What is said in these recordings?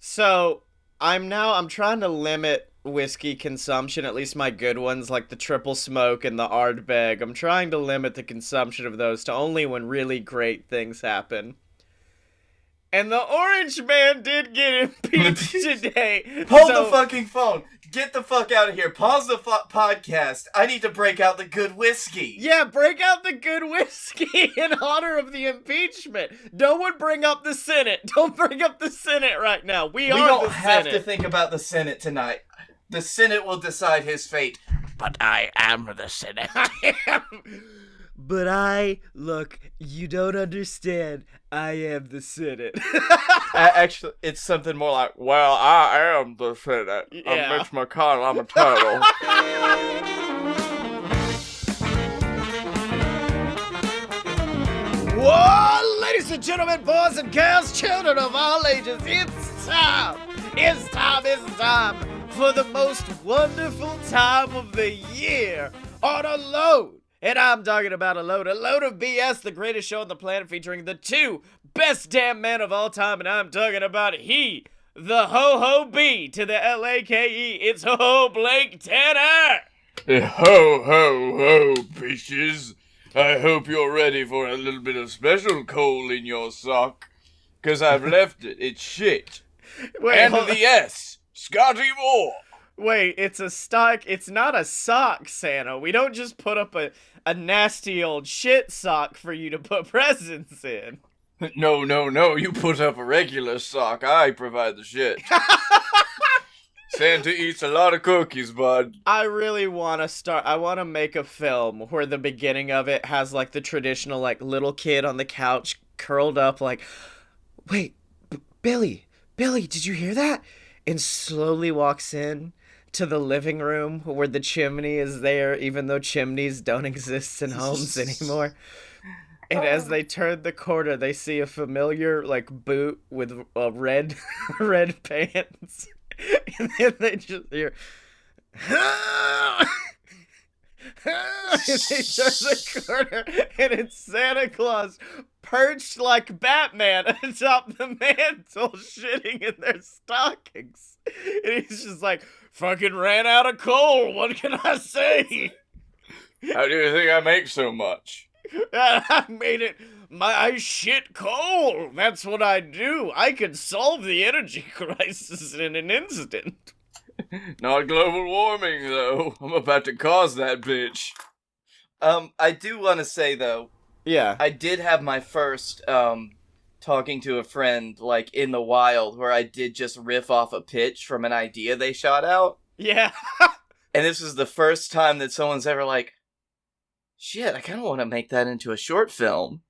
So I'm trying to limit whiskey consumption, at least my good ones like the triple smoke and the Ardbeg. I'm trying to limit the consumption of those to only when really great things happen. And the Orange Man did get impeached today. Hold the fucking phone. Get the fuck out of here. Pause the podcast. I need to break out the good whiskey. Yeah, break out the good whiskey in honor of the impeachment. No one bring up the Senate. Don't bring up the Senate right now. We are the Senate. We don't have to think about the Senate tonight. The Senate will decide his fate. But I am the Senate. I am. But look, you don't understand. I am the Senate. Actually, it's something more like, well, I am the Senate. Yeah. I'm Mitch McConnell. I'm a turtle. Whoa, ladies and gentlemen, boys and girls, children of all ages, it's time. It's time for the most wonderful time of the year on a load. And I'm talking about a load of BS, the greatest show on the planet featuring the two best damn men of all time. And I'm talking about the Ho-Ho B to the L-A-K-E. It's Ho-Ho Blake Tanner. Ho, ho, ho, bitches. I hope you're ready for a little bit of special coal in your sock. Cause I've left it. It's shit. Wait, and the S. Scottye Moore. Wait, it's a stock. It's not a sock, Santa. We don't just put up a nasty old shit sock for you to put presents in. No. You put up a regular sock. I provide the shit. Santa eats a lot of cookies, bud. I really want to make a film where the beginning of it has like the traditional like little kid on the couch curled up like, wait, Billy, did you hear that? And slowly walks in to the living room where the chimney is there, even though chimneys don't exist in homes anymore. And as they turn the corner, they see a familiar like boot with red pants. And then they just hear, and they turn the corner, and it's Santa Claus perched like Batman atop the mantle, shitting in their stockings. And he's just like, fucking ran out of coal, what can I say? How do you think I make so much? I made it my shit coal. That's what I do. I could solve the energy crisis in an instant. Not global warming, though. I'm about to cause that bitch. I do want to say, though. Yeah. I did have my first, talking to a friend, like, in the wild, where I did just riff off a pitch from an idea they shot out. Yeah. And this was the first time that someone's ever like, shit, I kind of want to make that into a short film.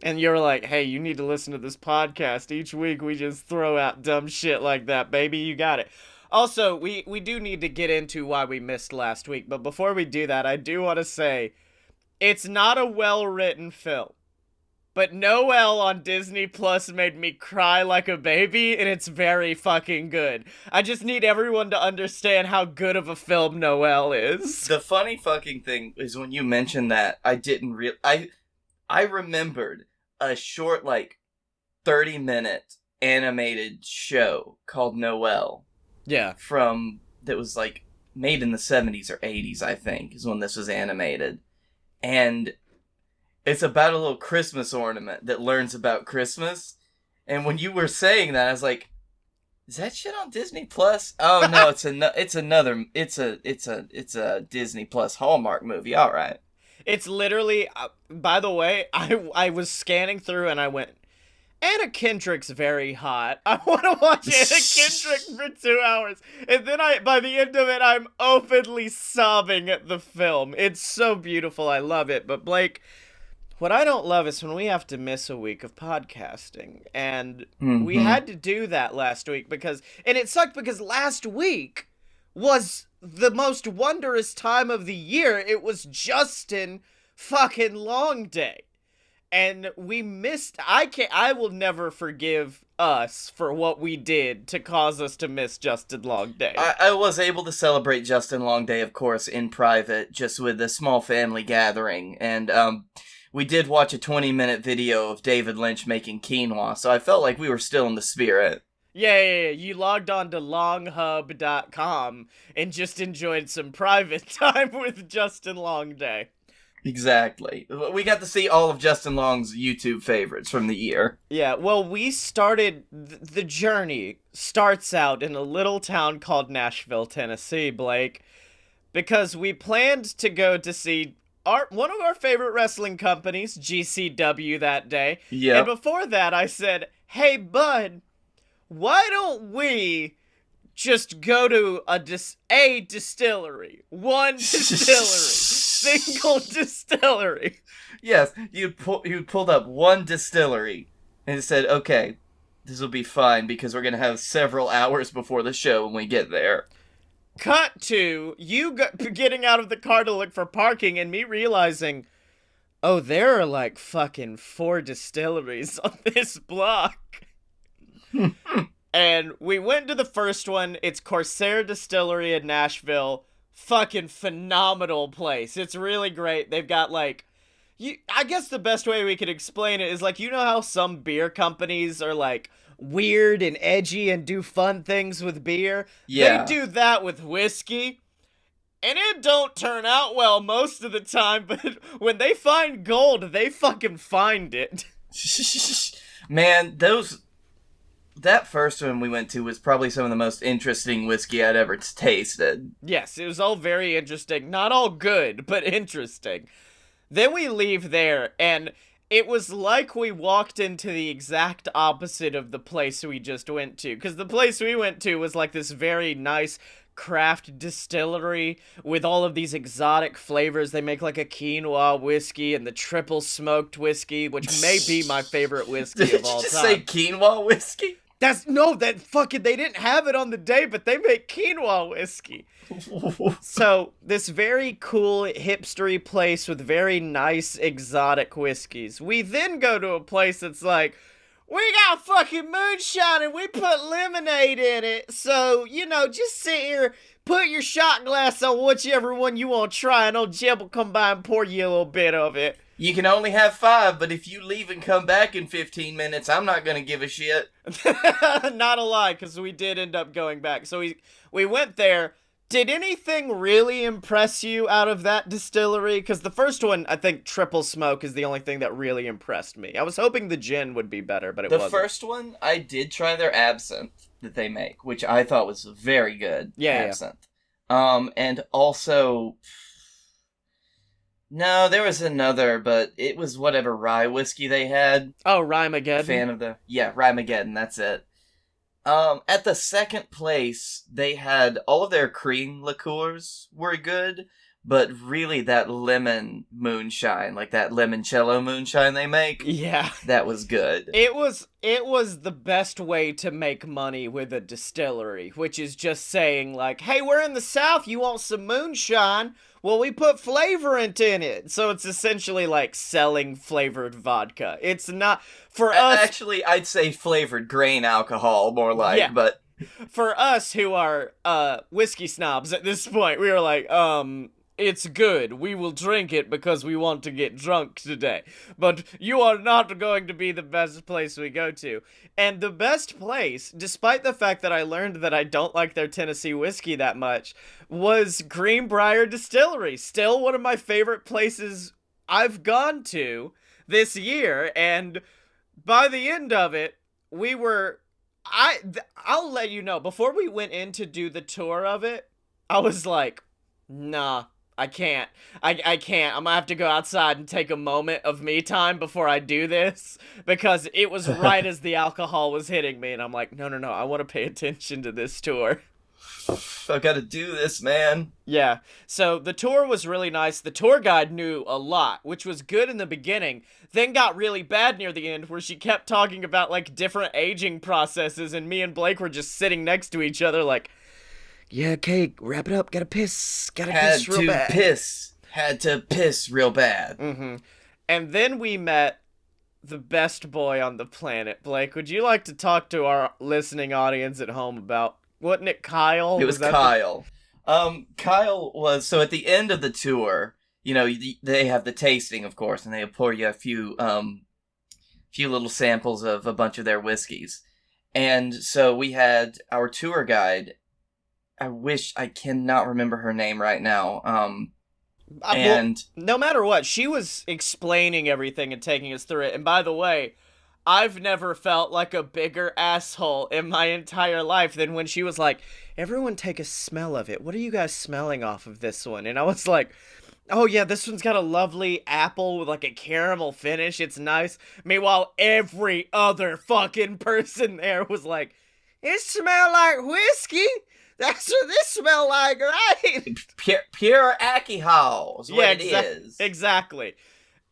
And you're like, hey, you need to listen to this podcast. Each week we just throw out dumb shit like that, baby. You got it. Also, we do need to get into why we missed last week. But before we do that, I do want to say, it's not a well-written film. But Noelle on Disney Plus made me cry like a baby, and it's very fucking good. I just need everyone to understand how good of a film Noelle is. The funny fucking thing is when you mentioned that, I didn't I remembered a short, like, 30-minute animated show called Noelle. Yeah. That was, like, made in the 70s or 80s, I think, is when this was animated. And it's about a little Christmas ornament that learns about Christmas. And when you were saying that, I was like, is that shit on Disney Plus? Oh no, it's a Disney Plus Hallmark movie. All right. It's literally, by the way, I was scanning through and I went, Anna Kendrick's very hot. I want to watch Anna Kendrick for 2 hours. And then by the end of it, I'm openly sobbing at the film. It's so beautiful. I love it. But Blake, what I don't love is when we have to miss a week of podcasting. And we had to do that last week and it sucked because last week was the most wondrous time of the year. It was Justin fucking Long Day. And we missed, I will never forgive us for what we did to cause us to miss Justin Long Day. I was able to celebrate Justin Long Day, of course, in private, just with a small family gathering. And, we did watch a 20-minute video of David Lynch making quinoa, so I felt like we were still in the spirit. Yeah. You logged on to longhub.com and just enjoyed some private time with Justin Longday. Exactly. We got to see all of Justin Long's YouTube favorites from the year. Yeah, well, we started, the journey starts out in a little town called Nashville, Tennessee, Blake, because we planned to go to see one of our favorite wrestling companies, GCW, that day. Yeah. And before that, I said, hey, bud, why don't we just go to a distillery? One distillery. Single distillery. Yes, you pulled up one distillery and said, okay, this will be fine because we're going to have several hours before the show when we get there. Cut to you getting out of the car to look for parking and me realizing, oh, there are like fucking 4 distilleries on this block. And we went to the first one. It's Corsair Distillery in Nashville. Fucking phenomenal place. It's really great. They've got like, I guess the best way we could explain it is like, you know how some beer companies are like weird and edgy and do fun things with beer? Yeah. They do that with whiskey. And it don't turn out well most of the time, but when they find gold, they fucking find it. Man, that first one we went to was probably some of the most interesting whiskey I'd ever tasted. Yes, it was all very interesting. Not all good, but interesting. Then we leave there, and it was like we walked into the exact opposite of the place we just went to. Because the place we went to was like this very nice craft distillery with all of these exotic flavors. They make like a quinoa whiskey and the triple smoked whiskey, which may be my favorite whiskey of all time. Did you just say quinoa whiskey? They didn't have it on the day, but they make quinoa whiskey. So, this very cool, hipstery place with very nice, exotic whiskeys. We then go to a place that's like, we got fucking moonshine and we put lemonade in it. So, just sit here, put your shot glass on whichever one you want to try, and old Jeb will come by and pour you a little bit of it. You can only have 5, but if you leave and come back in 15 minutes, I'm not gonna give a shit. Not a lie, because we did end up going back. So we went there. Did anything really impress you out of that distillery? Because the first one, I think Triple Smoke is the only thing that really impressed me. I was hoping the gin would be better, but it wasn't. The first one, I did try their absinthe that they make, which I thought was very good. Absinthe. Yeah. And also... No, there was another, but it was whatever rye whiskey they had. Oh, Rye-mageddon? Rye-mageddon, that's it. At the second place, they had all of their cream liqueurs were good, but really that lemon moonshine, like that limoncello moonshine they make, yeah, that was good. It was the best way to make money with a distillery, which is just saying like, hey, we're in the South, you want some moonshine? Well, we put flavorant in it. So it's essentially like selling flavored vodka. It's not, for us... Actually, I'd say flavored grain alcohol, more like, yeah. But... For us who are whiskey snobs at this point, we were like, it's good. We will drink it because we want to get drunk today. But you are not going to be the best place we go to. And the best place, despite the fact that I learned that I don't like their Tennessee whiskey that much, was Greenbrier Distillery. Still one of my favorite places I've gone to this year. And by the end of it, we were... I'll let you know, before we went in to do the tour of it, I was like, nah, I can't. I can't. I'm gonna have to go outside and take a moment of me time before I do this, because it was right as the alcohol was hitting me, and I'm like, no, I want to pay attention to this tour. I gotta do this, man. Yeah, so the tour was really nice. The tour guide knew a lot, which was good in the beginning, then got really bad near the end, where she kept talking about, like, different aging processes, and me and Blake were just sitting next to each other like, yeah, okay, wrap it up, gotta piss real bad. Had to piss real bad. Mm-hmm. And then we met the best boy on the planet. Blake, would you like to talk to our listening audience at home about... Wasn't it Kyle? It was Kyle. Kyle was... So at the end of the tour, you know, they have the tasting, of course, and they pour you a few little samples of a bunch of their whiskeys. And so we had our tour guide. I cannot remember her name right now. Well, And no matter what, she was explaining everything and taking us through it. And by the way, I've never felt like a bigger asshole in my entire life than when she was like, everyone take a smell of it. What are you guys smelling off of this one? And I was like, oh yeah, this one's got a lovely apple with like a caramel finish. It's nice. Meanwhile, every other fucking person there was like, it smell like whiskey. That's what this smell like, right? pure alcohol is what it is. Exactly.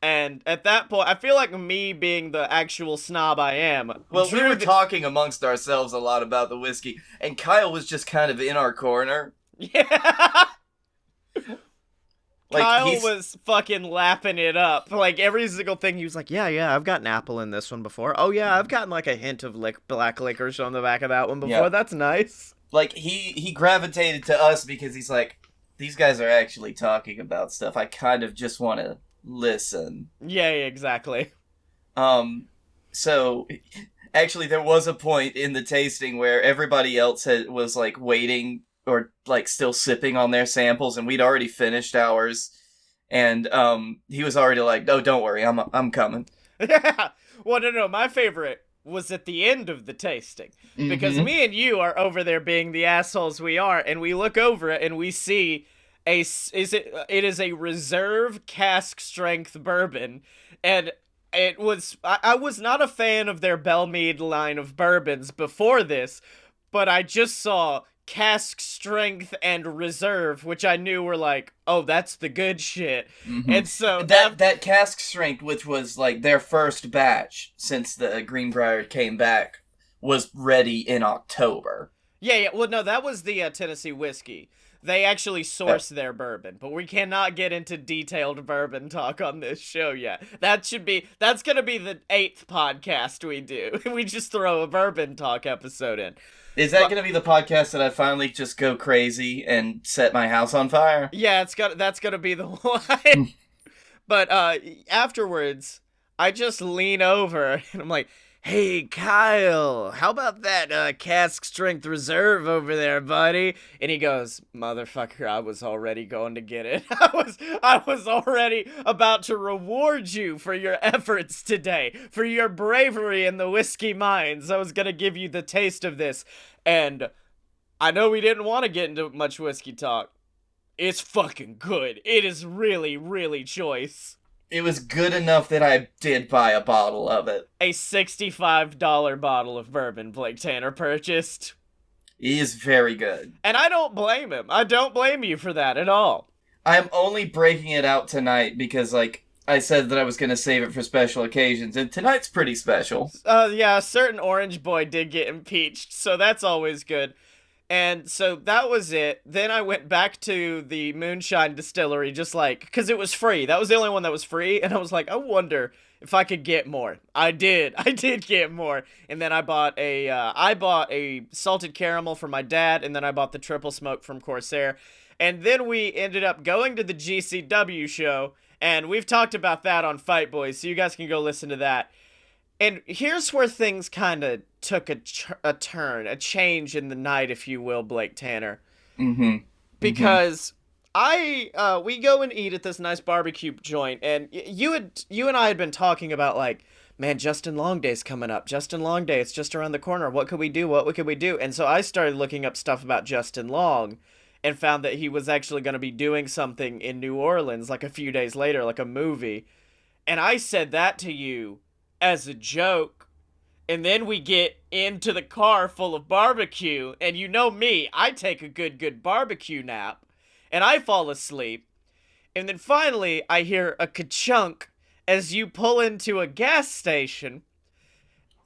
And at that point, I feel like me being the actual snob I am. Well, we were talking amongst ourselves a lot about the whiskey, and Kyle was just kind of in our corner. Yeah. Like, Kyle was fucking lapping it up. Like, every single thing, he was like, yeah, I've gotten apple in this one before. Oh, yeah, I've gotten, like, a hint of black licorice on the back of that one before. Yeah. That's nice. Like, he gravitated to us because he's like, these guys are actually talking about stuff. I kind of just want to listen. Yeah, exactly. So, actually, there was a point in the tasting where everybody else was, like, waiting or, like, still sipping on their samples, and we'd already finished ours. And, he was already like, oh, don't worry, I'm coming. Yeah. Well, no, my favorite was at the end of the tasting. Because me and you are over there being the assholes we are, and we look over it and we see it is a reserve cask strength bourbon, and I was not a fan of their Bellmead line of bourbons before this, but I just saw cask strength and reserve, which I knew were like, oh, that's the good shit. And so that cask strength, which was like their first batch since the Greenbrier came back, was ready in October. Yeah. Well, no, that was the Tennessee whiskey. They actually source their bourbon, but we cannot get into detailed bourbon talk on this show yet. That's gonna be the 8th podcast we do. We just throw a bourbon talk episode in. Is that going to be the podcast that I finally just go crazy and set my house on fire? Yeah, that's gonna be the one. But afterwards, I just lean over and I'm like, hey, Kyle, how about that cask strength reserve over there, buddy? And he goes, motherfucker, I was already going to get it. I was already about to reward you for your efforts today, for your bravery in the whiskey mines. I was going to give you the taste of this. And I know we didn't want to get into much whiskey talk. It's fucking good. It is really, really choice. It was good enough that I did buy a bottle of it. A $65 bottle of bourbon Blake Tanner purchased. He is very good. And I don't blame him. I don't blame you for that at all. I'm only breaking it out tonight because, like, I said that I was going to save it for special occasions, and tonight's pretty special. Yeah, a certain orange boy did get impeached, so that's always good. And so that was it. Then I went back to the Moonshine Distillery, just like, because it was free. That was the only one that was free, and I was like, I wonder if I could get more. I did get more. And then I bought a salted caramel for my dad, and then I bought the triple smoke from Corsair. And then we ended up going to the GCW show, and we've talked about that on Fight Boys, so you guys can go listen to that. And here's where things kind of took a turn, a change in the night, if you will, Blake Tanner. Because we go and eat at this nice barbecue joint, and you and I had been talking about, like, man, Justin Longday's coming up. Justin Longday, it's just around the corner. What could we do? What could we do? And so I started looking up stuff about Justin Long and found that he was actually going to be doing something in New Orleans, like a few days later, like a movie. And I said that to you as a joke, and then we get into the car full of barbecue, and you know me, I take a good barbecue nap, and I fall asleep, and then finally I hear a ka-chunk as you pull into a gas station,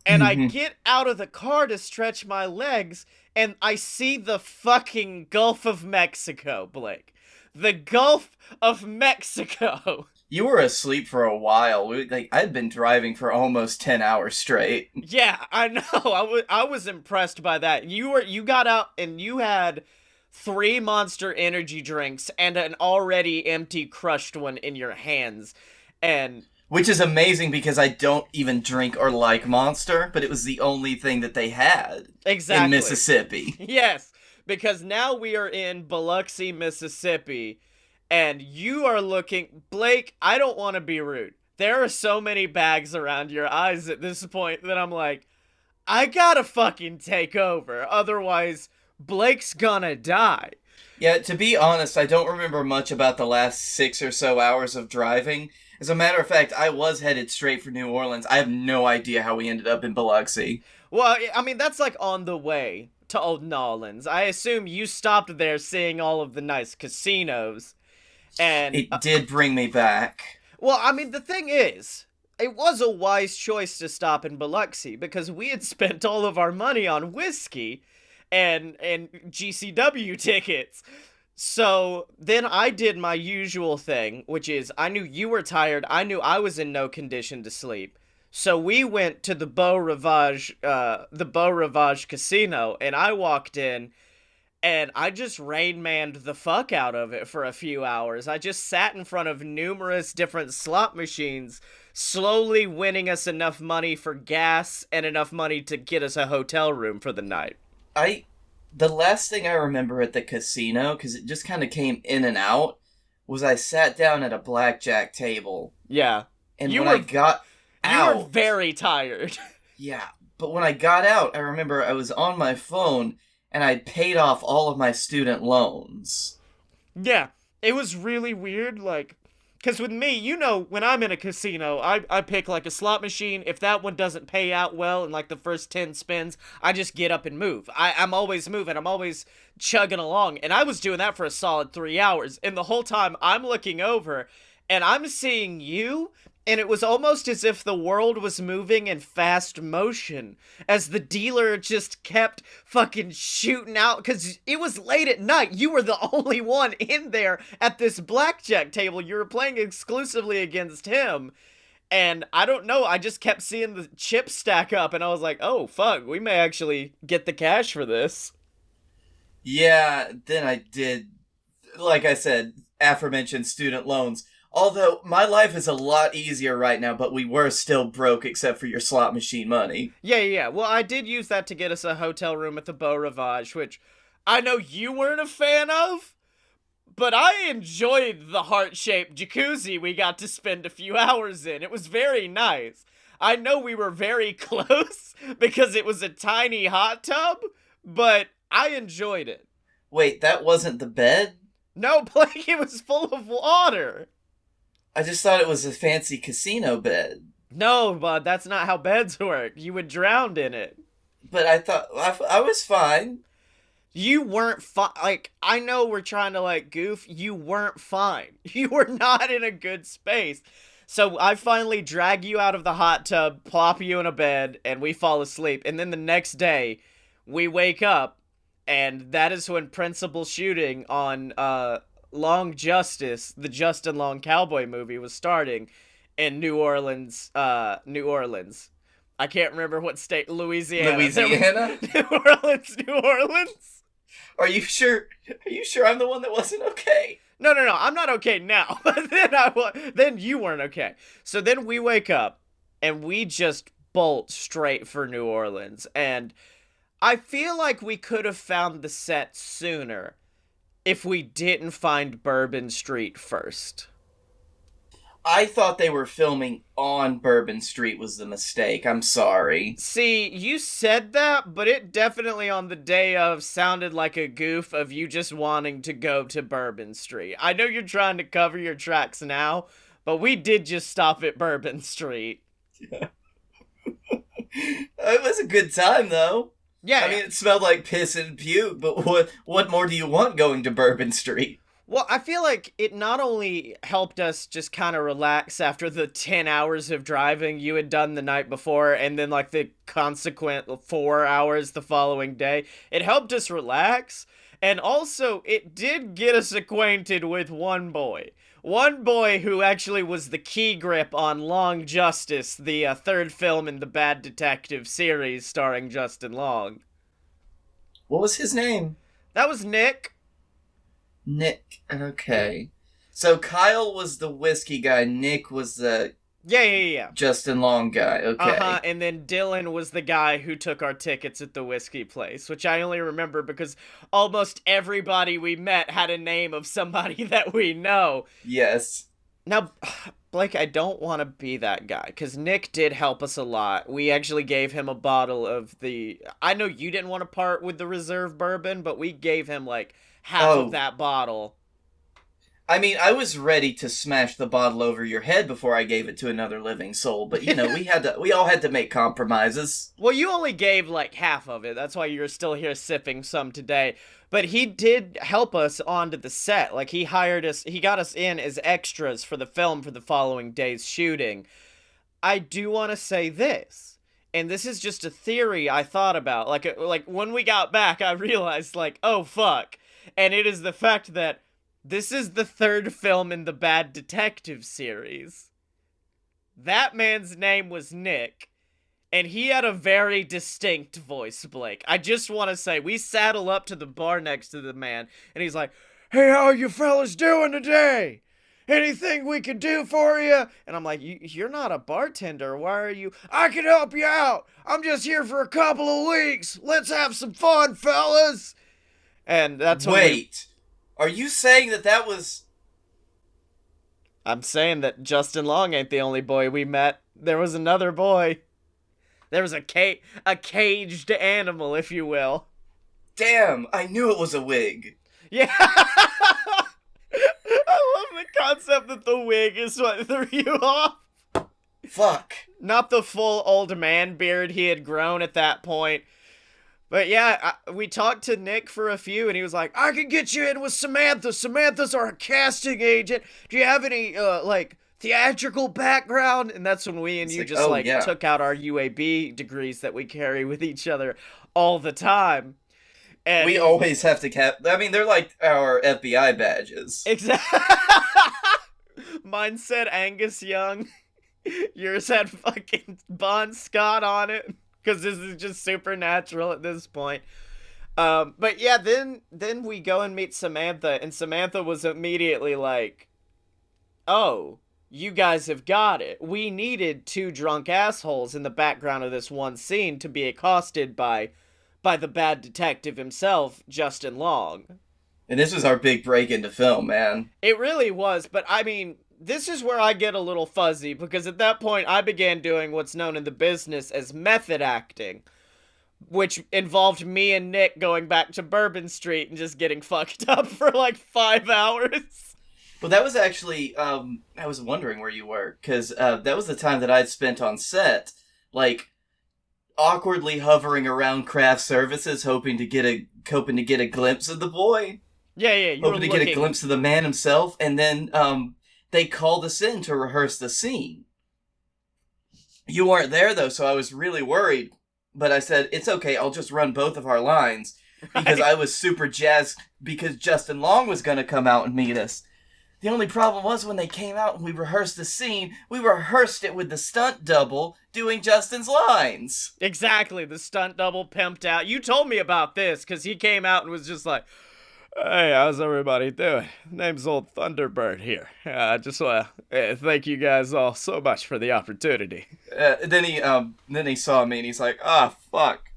and I get out of the car to stretch my legs, and I see the fucking Gulf of Mexico, Blake. The Gulf of Mexico. You were asleep for a while. I'd been driving for almost 10 hours straight. Yeah, I know. I was impressed by that. You got out and you had 3 Monster energy drinks and an already empty crushed one in your hands. And Which is amazing because I don't even drink or like Monster, but it was the only thing that they had Exactly. in Mississippi. Yes, because now we are in Biloxi, Mississippi, and you are looking... Blake, I don't want to be rude. There are so many bags around your eyes at this point that I'm like, I gotta fucking take over. Otherwise, Blake's gonna die. Yeah, to be honest, I don't remember much about the last 6 or so hours of driving. As a matter of fact, I was headed straight for New Orleans. I have no idea how we ended up in Biloxi. Well, I mean, that's like on the way to Old Nolans. I assume you stopped there seeing all of the nice casinos. And It did bring me back. well, I mean, the thing is, it was a wise choice to stop in Biloxi because we had spent all of our money on whiskey and GCW tickets. So then I did my usual thing, which is I knew you were tired. I knew I was in no condition to sleep. So we went to the Beau Rivage Casino, and I walked in, and I just Rain Manned the fuck out of it for a few hours. I just sat in front of numerous different slot machines, slowly winning us enough money for gas and enough money to get us a hotel room for the night. The last thing I remember at the casino, because it just kind of came in and out, was I sat down at a blackjack table. Yeah. And You when were- I got You out... were very tired. Yeah, but when I got out, I remember I was on my phone, and I'd paid off all of my student loans. Yeah, it was really weird, like, because with me, you know, when I'm in a casino, I pick, like, a slot machine. If that one doesn't pay out well in, like, the first 10 spins, I just get up and move. I'm always moving. I'm always chugging along, and I was doing that for a solid 3 hours, and the whole time I'm looking over, and I'm seeing you, and it was almost as if the world was moving in fast motion as the dealer just kept fucking shooting out, because it was late at night. You were the only one in there at this blackjack table. You were playing exclusively against him, and I don't know, I just kept seeing the chips stack up, and I was like, oh fuck, we may actually get the cash for this. Yeah, then I did, like I said, aforementioned student loans. Although, my life is a lot easier right now, but we were still broke except for your slot machine money. Yeah. Well, I did use that to get us a hotel room at the Beau Rivage, which I know you weren't a fan of, but I enjoyed the heart-shaped jacuzzi we got to spend a few hours in. It was very nice. I know we were very close because it was a tiny hot tub, but I enjoyed it. Wait, that wasn't the bed? No, Blake, it was full of water. I just thought it was a fancy casino bed. No, bud, that's not how beds work. You would drown in it. But I thought, I was fine. You weren't fine. Like, I know we're trying to, like, goof. You weren't fine. You were not in a good space. So I finally drag you out of the hot tub, plop you in a bed, and we fall asleep. And then the next day, we wake up, and that is when principal shooting on, Long Justice, the Justin Long cowboy movie, was starting in New Orleans. I can't remember what state. Louisiana. New Orleans. Are you sure I'm the one that wasn't okay? No, I'm not okay now. But then you weren't okay. So then we wake up, and we just bolt straight for New Orleans. And I feel like we could have found the set sooner if we didn't find Bourbon Street first. I thought they were filming on Bourbon Street was the mistake. I'm sorry. See, you said that, but it definitely on the day of sounded like a goof of you just wanting to go to Bourbon Street. I know you're trying to cover your tracks now, but we did just stop at Bourbon Street. Yeah. It was a good time, though. Yeah. I mean, it smelled like piss and puke, but what more do you want going to Bourbon Street? Well, I feel like it not only helped us just kind of relax after the 10 hours of driving you had done the night before, and then like the consequent 4 hours the following day. It helped us relax, and also it did get us acquainted with one boy. One boy who actually was the key grip on Long Justice, the third film in the Bad Detective series starring Justin Long. What was his name? That was Nick. Nick. Okay. So Kyle was the whiskey guy. Nick was the Yeah. Justin Long guy. Okay. And then Dylan was the guy who took our tickets at the whiskey place, which I only remember because almost everybody we met had a name of somebody that we know. Yes. Now, Blake, I don't want to be that guy, because Nick did help us a lot. We actually gave him a bottle of the... I know you didn't want to part with the reserve bourbon, but we gave him, like, half of that bottle. I mean, I was ready to smash the bottle over your head before I gave it to another living soul, but, you know, we all had to make compromises. Well, you only gave, like, half of it. That's why you're still here sipping some today. But he did help us onto the set. Like, he got us in as extras for the film for the following day's shooting. I do want to say this, and this is just a theory I thought about. Like when we got back, I realized, like, oh, fuck. And it is the fact that this is the third film in the Bad Detective series. That man's name was Nick. And he had a very distinct voice, Blake. I just want to say, we saddle up to the bar next to the man, and he's like, "Hey, how you fellas doing today? Anything we can do for you?" And I'm like, "You're not a bartender. Why are you?" "I can help you out. I'm just here for a couple of weeks. Let's have some fun, fellas." And that's when Wait. Are you saying that was... I'm saying that Justin Long ain't the only boy we met. There was another boy. There was a caged animal, if you will. Damn, I knew it was a wig. Yeah. I love the concept that the wig is what threw you off. Fuck. Not the full old man beard he had grown at that point. But yeah, we talked to Nick for a few, and he was like, "I can get you in with Samantha. Samantha's our casting agent. Do you have any, theatrical background?" And that's when we and you took out our UAB degrees that we carry with each other all the time. And we always have to they're like our FBI badges. Exactly. Mine said Angus Young. Yours had fucking Bon Scott on it, because this is just supernatural at this point. But yeah, then we go and meet Samantha, and Samantha was immediately like, "Oh, you guys have got it. We needed two drunk assholes in the background of this one scene to be accosted by the bad detective himself, Justin Long." And this was our big break into film, man. It really was, but I mean, this is where I get a little fuzzy, because at that point I began doing what's known in the business as method acting, which involved me and Nick going back to Bourbon Street and just getting fucked up for like 5 hours. Well, that was actually, I was wondering where you were, because that was the time that I'd spent on set, like, awkwardly hovering around craft services, hoping to get a glimpse of the boy. Yeah, you hoping to get a glimpse of the man himself, and then they called us in to rehearse the scene. You weren't there, though, so I was really worried, but I said, "It's okay, I'll just run both of our lines," because I was super jazzed, because Justin Long was going to come out and meet us. The only problem was when they came out and we rehearsed the scene, we rehearsed it with the stunt double doing Justin's lines. Exactly, the stunt double pimped out. You told me about this, because he came out and was just like, "Hey, how's everybody doing? Name's Old Thunderbird here. I just want to thank you guys all so much for the opportunity." Then he saw me and he's like, "Ah, fuck.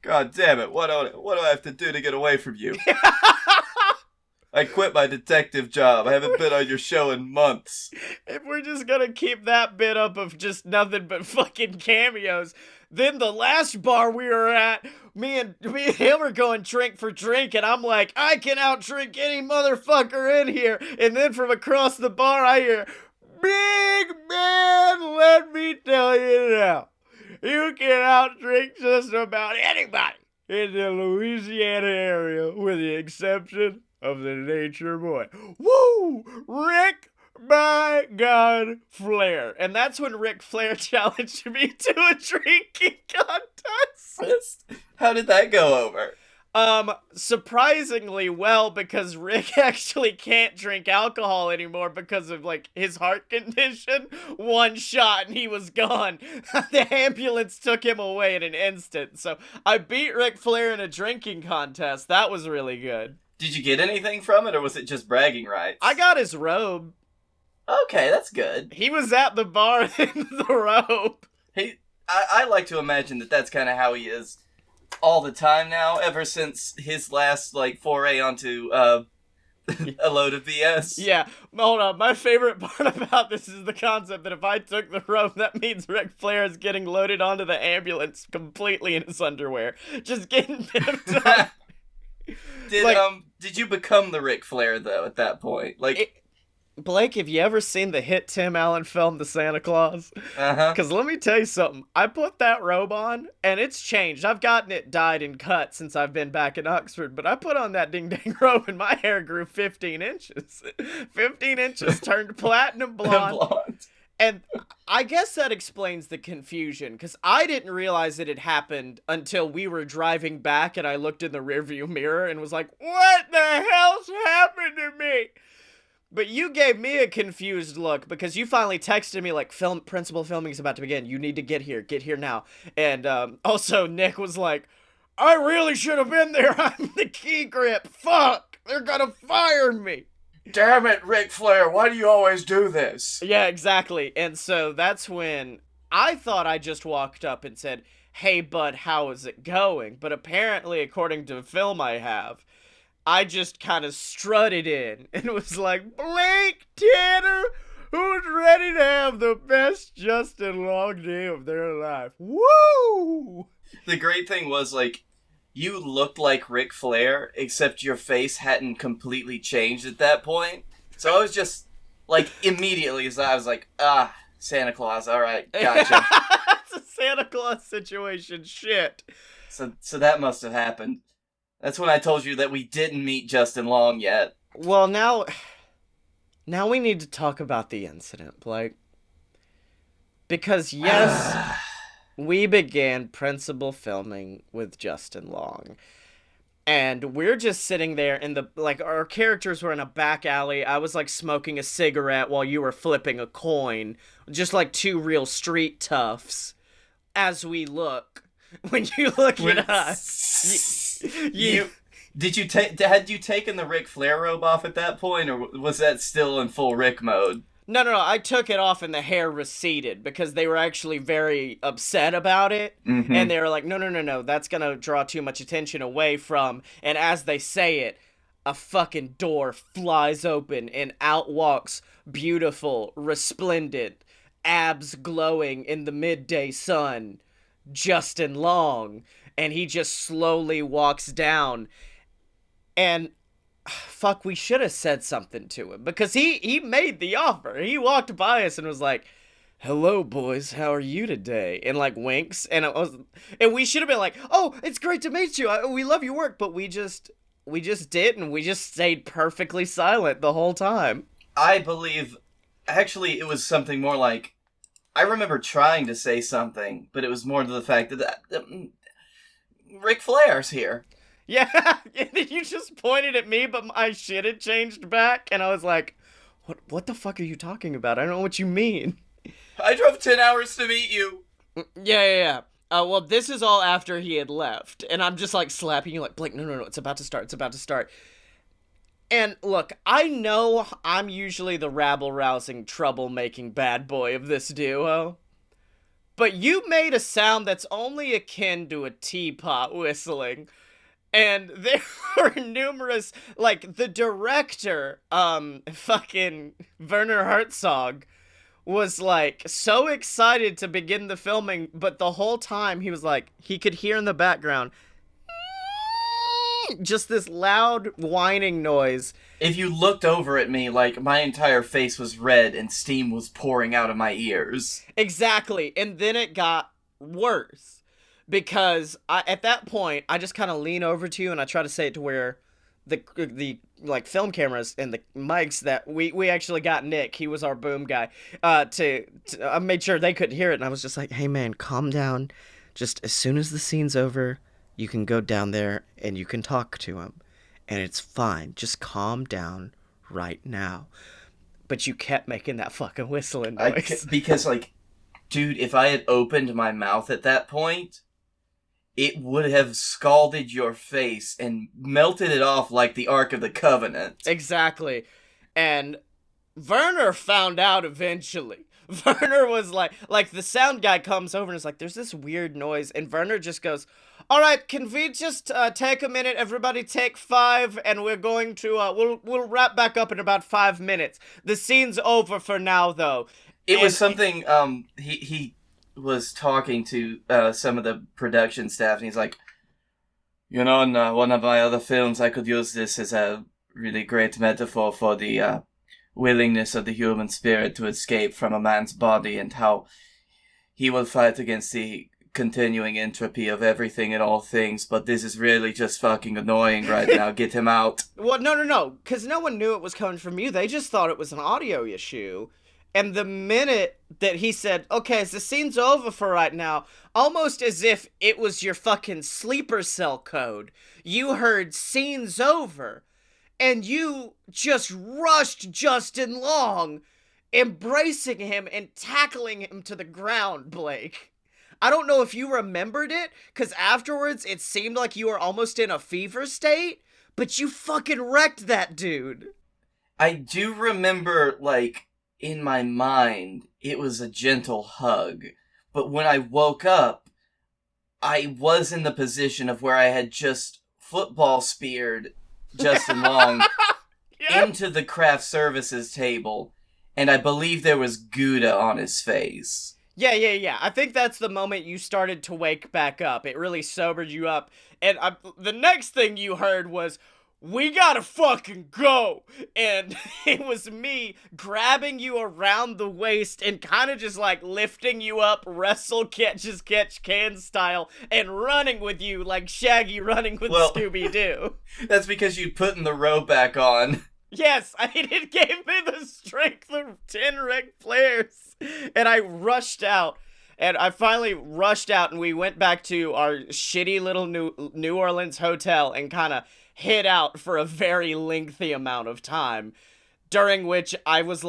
God damn it, what do I have to do to get away from you? I quit my detective job. I haven't been on your show in months." If we're just gonna keep that bit up of just nothing but fucking cameos, then the last bar we were at, me and him are going drink for drink, and I'm like, "I can out-drink any motherfucker in here." And then from across the bar, I hear, "Big man, let me tell you now, you can out-drink just about anybody in the Louisiana area, with the exception of the Nature Boy. Woo! Rick, my God, Flair." And that's when Ric Flair challenged me to a drinking contest. How did that go over? Surprisingly well, because Rick actually can't drink alcohol anymore because of, like, his heart condition. One shot and he was gone. The ambulance took him away in an instant. So I beat Ric Flair in a drinking contest. That was really good. Did you get anything from it, or was it just bragging rights? I got his robe. Okay, that's good. He was at the bar in the rope. I like to imagine that that's kind of how he is all the time now, ever since his last, like, foray onto, a load of BS. Yeah, hold on. My favorite part about this is the concept that if I took the rope, that means Ric Flair is getting loaded onto the ambulance completely in his underwear. Just getting pimped up. Did you become the Ric Flair, though, at that point? Like, Blake, have you ever seen the hit Tim Allen film, The Santa Claus? uh-huh. Because let me tell you something. I put that robe on, and it's changed. I've gotten it dyed and cut since I've been back in Oxford, but I put on that ding-dang robe, and my hair grew 15 inches. 15 inches turned platinum blonde. And I guess that explains the confusion, because I didn't realize it had happened until we were driving back, and I looked in the rearview mirror and was like, what the hell's happened to me? But you gave me a confused look because you finally texted me like, principal filming is about to begin. You need to get here now. And also Nick was like, I really should have been there. I'm the key grip. Fuck, they're gonna fire me. Damn it, Ric Flair, why do you always do this? Yeah, exactly. And so that's when I thought I just walked up and said, hey bud, how is it going? But apparently, according to the film I have, I just kind of strutted in and was like, Blake Tanner, who's ready to have the best Justin Long day of their life. Woo! The great thing was, like, you looked like Ric Flair, except your face hadn't completely changed at that point. So I was just, like, immediately, as I was like, Santa Claus, alright, gotcha. It's a Santa Claus situation, shit. So that must have happened. That's when I told you that we didn't meet Justin Long yet. Well, now we need to talk about the incident, Blake. Because, yes, we began principal filming with Justin Long. And we're just sitting there in our characters were in a back alley. I was, like, smoking a cigarette while you were flipping a coin. Just like two real street toughs. As we look. When you look at us. Had you taken the Ric Flair robe off at that point, or was that still in full Rick mode? No, I took it off and the hair receded because they were actually very upset about it. Mm-hmm. And they were like, no, that's gonna draw too much attention away from, and as they say it, a fucking door flies open and out walks beautiful, resplendent, abs glowing in the midday sun, Justin Long. And he just slowly walks down. And, fuck, we should have said something to him. Because he made the offer. He walked by us and was like, hello, boys, how are you today? And, like, winks. And we should have been like, oh, it's great to meet you. We love your work. But we just didn't. We just stayed perfectly silent the whole time. I believe, actually, it was something more like, I remember trying to say something, but it was more to the fact that Ric Flair's here. Yeah, you just pointed at me, but my shit had changed back, and I was like, what the fuck are you talking about? I don't know what you mean. I drove 10 hours to meet you. Yeah. Well, this is all after he had left, and I'm just, like, slapping you like, Blake, no, it's about to start. And, look, I know I'm usually the rabble-rousing, trouble-making bad boy of this duo. But you made a sound that's only akin to a teapot whistling. And there were numerous, like, the director, fucking Werner Herzog, was, like, so excited to begin the filming, but the whole time he was like, he could hear in the background, just this loud whining noise. If you looked over at me, like, my entire face was red and steam was pouring out of my ears. Exactly. And then it got worse. Because at that point, I just kind of lean over to you and I try to say it to where the like film cameras and the mics that we actually got Nick, he was our boom guy, to I made sure they couldn't hear it, and I was just like, hey man, calm down. Just as soon as the scene's over, you can go down there and you can talk to him. And it's fine. Just calm down right now. But you kept making that fucking whistling noise. Because, like, dude, if I had opened my mouth at that point, it would have scalded your face and melted it off like the Ark of the Covenant. Exactly. And Werner found out eventually. Werner was like the sound guy comes over and is like, there's this weird noise. And Werner just goes, all right, can we just take a minute? Everybody take 5, and we're going to, we'll wrap back up in about 5 minutes. The scene's over for now, though. It was something, he was talking to some of the production staff, and he's like, you know, in one of my other films, I could use this as a really great metaphor for the willingness of the human spirit to escape from a man's body, and how he will fight against the continuing entropy of everything and all things, but this is really just fucking annoying right now. Get him out. Well, no, because no one knew it was coming from you. They just thought it was an audio issue. And the minute that he said, okay, the scene's over for right now, almost as if it was your fucking sleeper cell code, you heard scene's over, and you just rushed Justin Long, embracing him and tackling him to the ground, Blake. I don't know if you remembered it, because afterwards it seemed like you were almost in a fever state, but you fucking wrecked that dude. I do remember, like, in my mind, it was a gentle hug. But when I woke up, I was in the position of where I had just football speared Justin Long into the craft services table, and I believe there was Gouda on his face. Yeah. I think that's the moment you started to wake back up. It really sobered you up. And the next thing you heard was, we gotta fucking go. And it was me grabbing you around the waist and kind of just like lifting you up, wrestle catch can style, and running with you like Shaggy running with Scooby-Doo. That's because you putting the robe back on. Yes, it gave me the strength of 10 Ric Flairs. And I rushed out. And I finally rushed out, and we went back to our shitty little New Orleans hotel and kind of hid out for a very lengthy amount of time, during which I was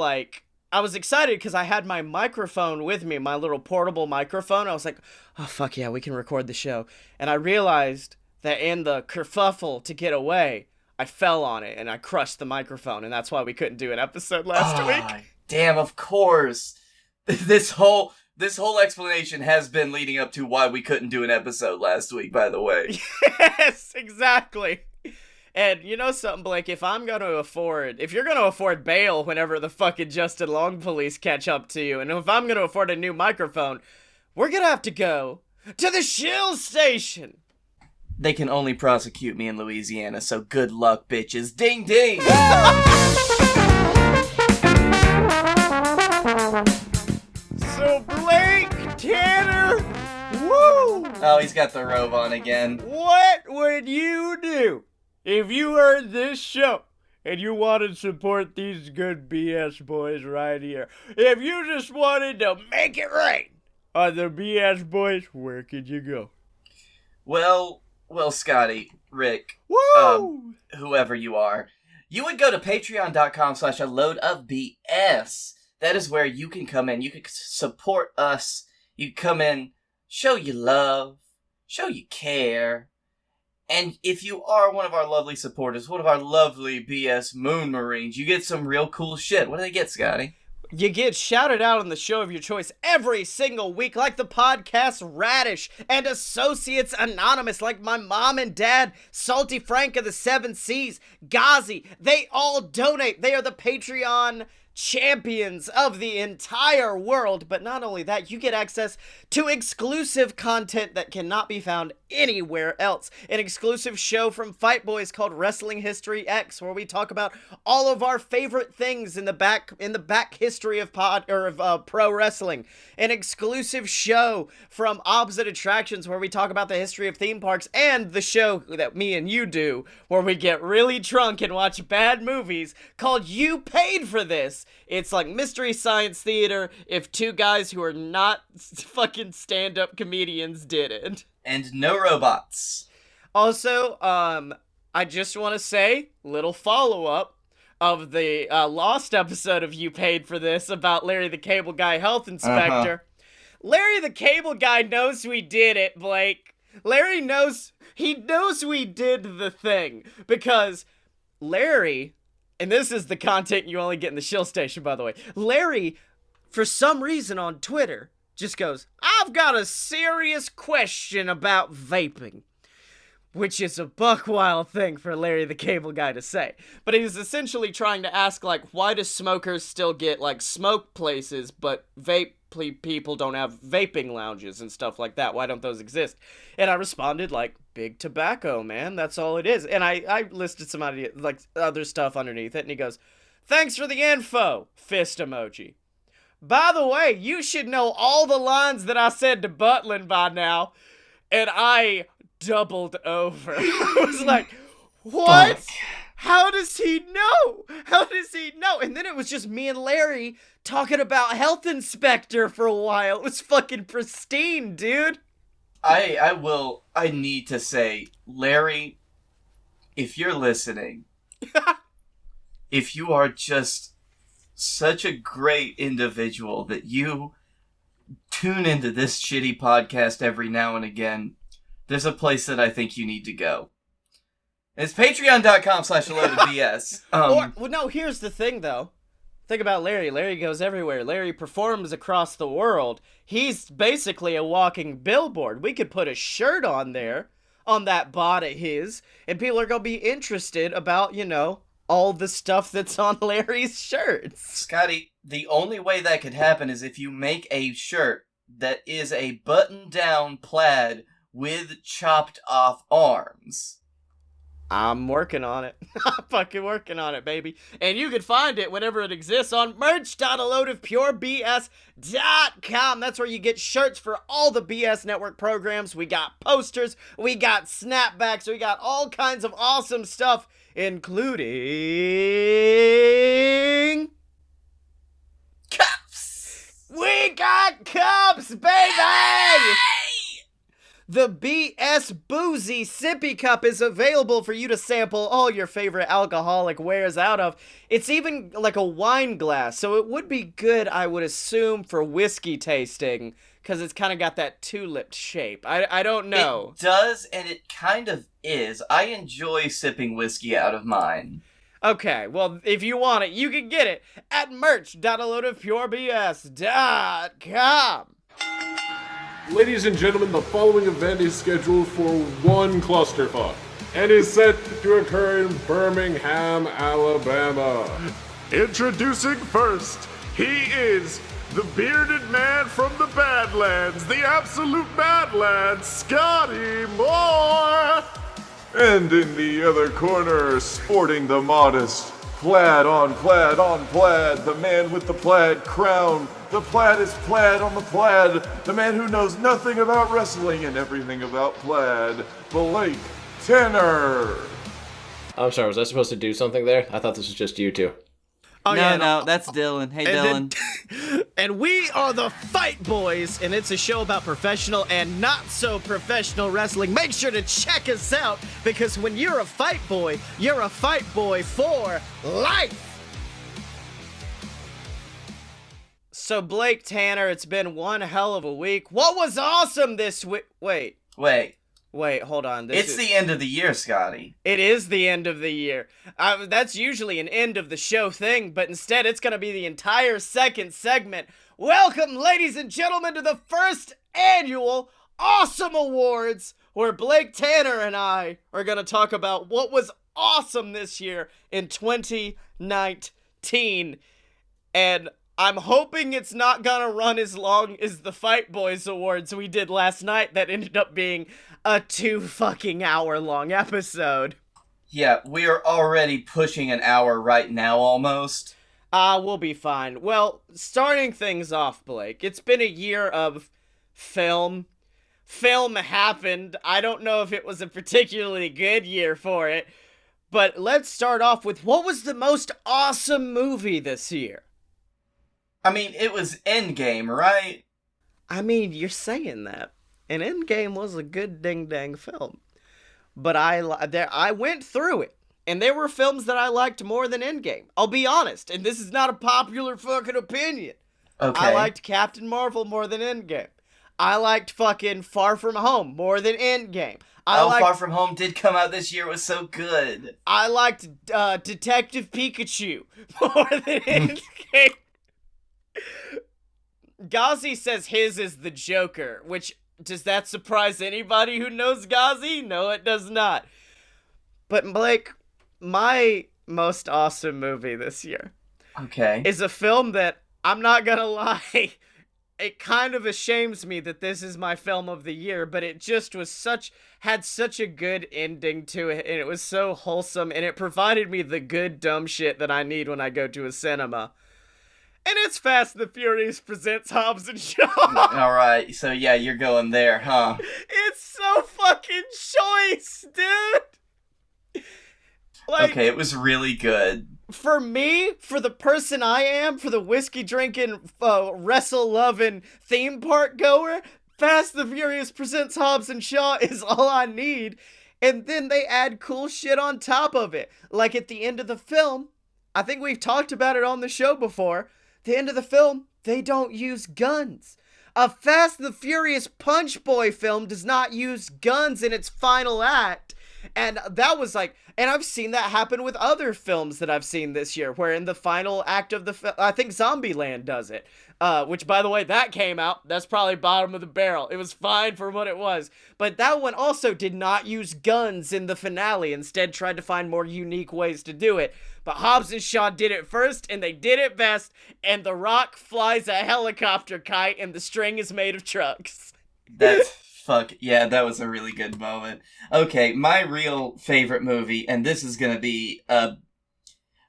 excited because I had my microphone with me, my little portable microphone. I was like, oh, fuck yeah, we can record the show. And I realized that in the kerfuffle to get away, I fell on it, and I crushed the microphone, and that's why we couldn't do an episode last week. Damn, of course. This whole explanation has been leading up to why we couldn't do an episode last week, by the way. Yes, exactly. And you know something, Blake, if you're gonna afford bail whenever the fucking Justin Long police catch up to you, and if I'm gonna afford a new microphone, we're gonna have to go to the Shill Station. They can only prosecute me in Louisiana, so good luck, bitches. Ding ding! So Blake Tanner, woo! Oh, he's got the robe on again. What would you do if you heard this show and you wanted to support these good BS boys right here? If you just wanted to make it right on the BS boys, where could you go? Well, Scottye, Rick, Woo! Whoever you are, you would go to patreon.com/a-load-of-BS. That is where you can come in. You can support us. You come in, show you love, show you care. And if you are one of our lovely supporters, one of our lovely BS Moon Marines, you get some real cool shit. What do they get, Scottye? You get shouted out on the show of your choice every single week, like the podcast Radish and Associates Anonymous, like my mom and dad, Salty Frank of the Seven Seas, Ghazi. They all donate. They are the Patreon champions of the entire world. But not only that, you get access to exclusive content that cannot be found anywhere else. An exclusive show from Fight Boys called Wrestling History X, where we talk about all of our favorite things in the back history of pro wrestling. An exclusive show from Opposite Attractions, where we talk about the history of theme parks, and the show that me and you do, where we get really drunk and watch bad movies, called You Paid for This. It's like Mystery Science Theater if two guys who are not fucking stand-up comedians did it. And no robots. Also, I just want to say, little follow-up of the lost episode of You Paid for This about Larry the Cable Guy Health Inspector. Larry the Cable Guy knows we did it, Blake. Larry knows we did the thing, because Larry and this is the content you only get in the Shill Station, by the way. Larry, for some reason on Twitter, just goes, I've got a serious question about vaping. Which is a buck wild thing for Larry the Cable Guy to say. But he was essentially trying to ask, like, why do smokers still get, like, smoke places, but vape people don't have vaping lounges and stuff like that? Why don't those exist? And I responded, like, big tobacco, man. That's all it is. And I listed some other stuff underneath it, and he goes, thanks for the info, fist emoji. By the way, you should know all the lines that I said to Butlin by now, and I doubled over. I was like, what? Fuck. How does he know? How does he know? And then it was just me and Larry talking about Health Inspector for a while. It was fucking pristine, dude. I need to say, Larry, if you're listening, if you are just such a great individual that you tune into this shitty podcast every now and again, there's a place that I think you need to go. It's patreon.com/AloadedBS. Well, no, here's the thing, though. Think about Larry. Larry goes everywhere. Larry performs across the world. He's basically a walking billboard. We could put a shirt on there, on that bod of his, and people are going to be interested about, you know, all the stuff that's on Larry's shirts. Scotty, the only way that could happen is if you make a shirt that is a button-down plaid with chopped off arms. I'm working on it. I'm fucking working on it, baby. And you can find it whenever it exists on merch.aloadofpurebs.com. That's where you get shirts for all the BS Network programs. We got posters, we got snapbacks, we got all kinds of awesome stuff, including cups. We got cups, baby! The BS Boozy Sippy Cup is available for you to sample all your favorite alcoholic wares out of. It's even like a wine glass, so it would be good, I would assume, for whiskey tasting, because it's kind of got that two-lipped shape. I don't know. It does, and it kind of is. I enjoy sipping whiskey out of mine. Okay, well, if you want it, you can get it at merch.aloadofpurebs.com. Ladies and gentlemen, the following event is scheduled for one clusterfuck and is set to occur in Birmingham, Alabama. Introducing first, he is the bearded man from the Badlands, the absolute Badlands, Scottye Moore. And in the other corner, sporting the modest plaid on plaid on plaid, the man with the plaid crown. The plaid is plaid on the plaid. The man who knows nothing about wrestling and everything about plaid. Blake Tanner. I'm sorry, was I supposed to do something there? I thought this was just you two. Oh, no, that's Dylan. Hey, Dylan. And we are the Fight Boys, and it's a show about professional and not so professional wrestling. Make sure to check us out, because when you're a fight boy, you're a fight boy for life. So, Blake Tanner, it's been one hell of a week. What was awesome this week? Wait, hold on. It's the end of the year, Scotty. It is the end of the year. That's usually an end of the show thing, but instead it's going to be the entire second segment. Welcome, ladies and gentlemen, to the first annual Awesome Awards, where Blake Tanner and I are going to talk about what was awesome this year in 2019. And I'm hoping it's not gonna run as long as the Fight Boys Awards we did last night that ended up being a 2 fucking hour long episode. Yeah, we are already pushing an hour right now almost. We'll be fine. Well, starting things off, Blake, it's been a year of film. Film happened. I don't know if it was a particularly good year for it, but let's start off with what was the most awesome movie this year? I mean, it was Endgame, right? I mean, you're saying that. And Endgame was a good ding-dang film. But I went through it. And there were films that I liked more than Endgame. I'll be honest. And this is not a popular fucking opinion. Okay. I liked Captain Marvel more than Endgame. I liked fucking Far From Home more than Endgame. Far From Home did come out this year. It was so good. I liked Detective Pikachu more than anything. Ghazi says his is the Joker, which, does that surprise anybody who knows Ghazi? No, it does not. But Blake, my most awesome movie this year is a film that, I'm not gonna lie, it kind of ashames me that this is my film of the year, but it just was had such a good ending to it, and it was so wholesome, and it provided me the good dumb shit that I need when I go to a cinema. And it's Fast and the Furious presents Hobbs and Shaw. Alright, so yeah, you're going there, huh? It's so fucking choice, dude! Like, okay, it was really good. For me, for the person I am, for the whiskey drinking, wrestle loving theme park goer, Fast and the Furious presents Hobbs and Shaw is all I need. And then they add cool shit on top of it. Like at the end of the film, I think we've talked about it on the show before, the end of the film, they don't use guns. A Fast and the Furious Punch Boy film does not use guns in its final act. And that was like, and I've seen that happen with other films that I've seen this year, where in the final act of the I think Zombieland does it, which, by the way, that came out, that's probably bottom of the barrel. It was fine for what it was, but that one also did not use guns in the finale, instead tried to find more unique ways to do it. But Hobbs and Shaw did it first, and they did it best, and The Rock flies a helicopter kite, and the string is made of trucks. That's fuck, yeah, that was a really good moment. Okay, my real favorite movie, and this is gonna be,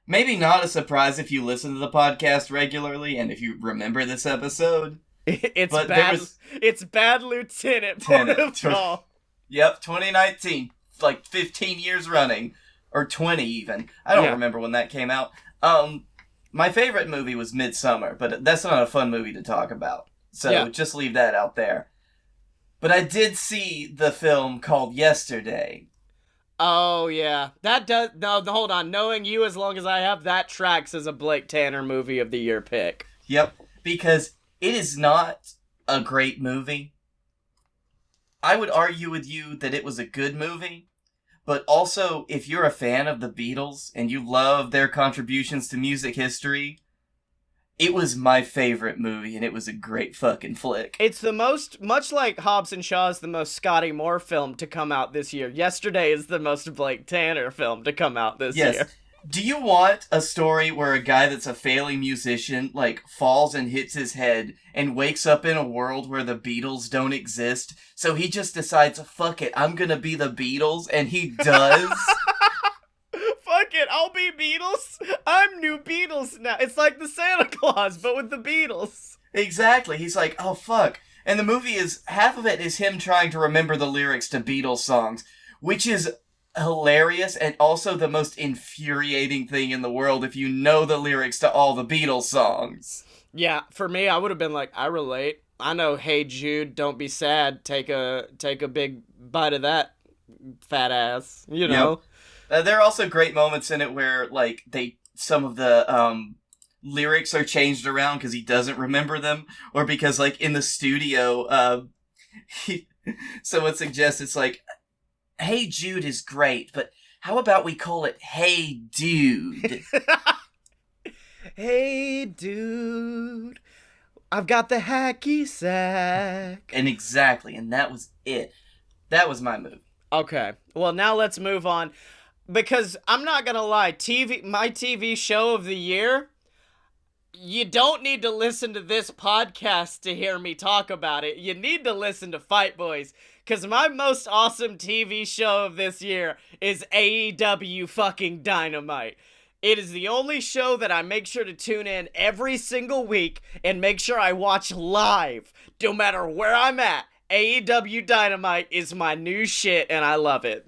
maybe not a surprise if you listen to the podcast regularly, and if you remember this episode. It's Bad Lieutenant Protocol. Yep, 2019, like 15 years running, or 20 even. I don't remember when that came out. My favorite movie was Midsummer, but that's not a fun movie to talk about, so just leave that out there. But I did see the film called Yesterday. Oh, yeah. That does... No, hold on. Knowing you as long as I have, that tracks as a Blake Tanner movie of the year pick. Yep, because it is not a great movie. I would argue with you that it was a good movie, but also, if you're a fan of the Beatles and you love their contributions to music history, it was my favorite movie, and it was a great fucking flick. It's the most, much like Hobbs and Shaw is the most Scottye Moore film to come out this year, Yesterday is the most Blake Tanner film to come out this year. Do you want a story where a guy that's a failing musician, like, falls and hits his head and wakes up in a world where the Beatles don't exist, so he just decides, fuck it, I'm gonna be the Beatles, and he does? Fuck it, I'll be Beatles. I'm new Beatles now. It's like the Santa Claus, but with the Beatles. Exactly. He's like, oh fuck. And the movie is, half of it is him trying to remember the lyrics to Beatles songs, which is hilarious and also the most infuriating thing in the world if you know the lyrics to all the Beatles songs. Yeah, for me, I would have been like, I relate. I know, Hey Jude, don't be sad. Take a big bite of that, fat ass. You know? Yep. There are also great moments in it where, like, some of the, lyrics are changed around because he doesn't remember them, or because, like, in the studio, someone suggests it's like, Hey Jude is great, but how about we call it Hey Dude? Hey dude, I've got the hacky sack. And exactly, and that was it. That was my movie. Okay, well now let's move on. Because I'm not gonna lie, my TV show of the year, you don't need to listen to this podcast to hear me talk about it. You need to listen to Fight Boys. Because my most awesome TV show of this year is AEW fucking Dynamite. It is the only show that I make sure to tune in every single week and make sure I watch live, no matter where I'm at. AEW Dynamite is my new shit, and I love it.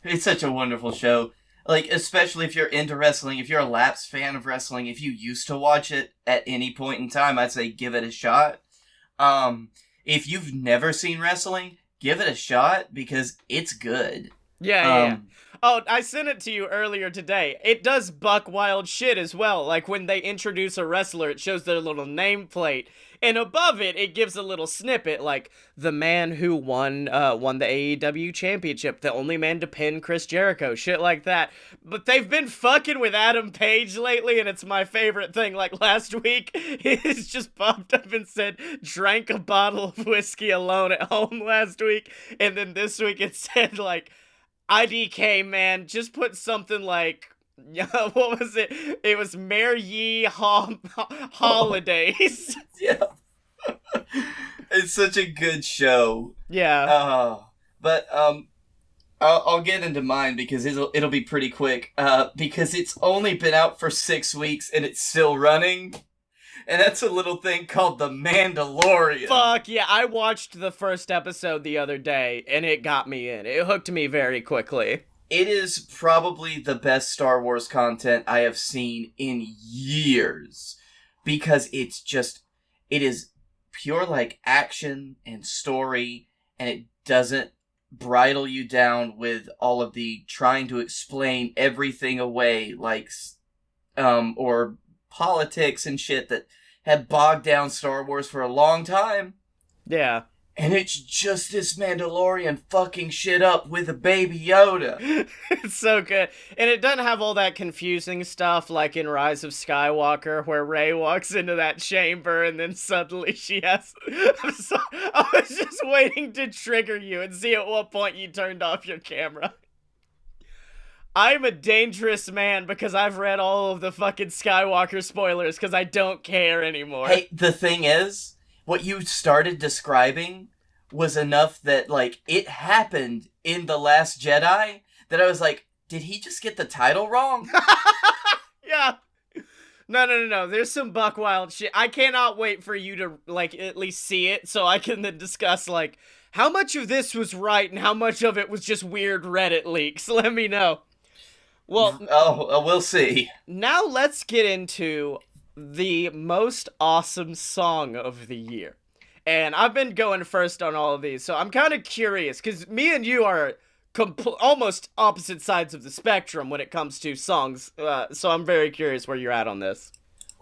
It's such a wonderful show. Like, especially if you're into wrestling, if you're a lapsed fan of wrestling, if you used to watch it at any point in time, I'd say give it a shot. If you've never seen wrestling, give it a shot, because it's good. Yeah. Oh, I sent it to you earlier today. It does buck wild shit as well. Like, when they introduce a wrestler, it shows their little nameplate. And above it, it gives a little snippet like the man who won the AEW championship, the only man to pin Chris Jericho, shit like that. But they've been fucking with Adam Page lately, and it's my favorite thing. Like last week, he's just popped up and said, drank a bottle of whiskey alone at home last week. And then this week it said like, IDK, man, just put something like, what was it? It was Mary Ye Holidays. Yeah. It's such a good show. Yeah. But I'll get into mine because it'll be pretty quick. Because it's only been out for 6 weeks and it's still running. And that's a little thing called The Mandalorian. Fuck yeah, I watched the first episode the other day, and it got me in. It hooked me very quickly. It is probably the best Star Wars content I have seen in years. Because it is pure, like, action and story, and it doesn't bridle you down with all of the trying to explain everything away, like, or politics and shit that had bogged down Star Wars for a long time. Yeah. And it's just this Mandalorian fucking shit up with a baby Yoda. It's so good. And it doesn't have all that confusing stuff like in Rise of Skywalker where Rey walks into that chamber and then suddenly she has... I was just waiting to trigger you and see at what point you turned off your camera. I'm a dangerous man because I've read all of the fucking Skywalker spoilers because I don't care anymore. Hey, the thing is, what you started describing was enough that, like, it happened in The Last Jedi that I was like, did he just get the title wrong? Yeah. No. There's some buck wild shit. I cannot wait for you to, like, at least see it so I can then discuss, like, how much of this was right and how much of it was just weird Reddit leaks. Let me know. Well, we'll see. Now let's get into the most awesome song of the year. And I've been going first on all of these, so I'm kind of curious, because me and you are almost opposite sides of the spectrum when it comes to songs, so I'm very curious where you're at on this.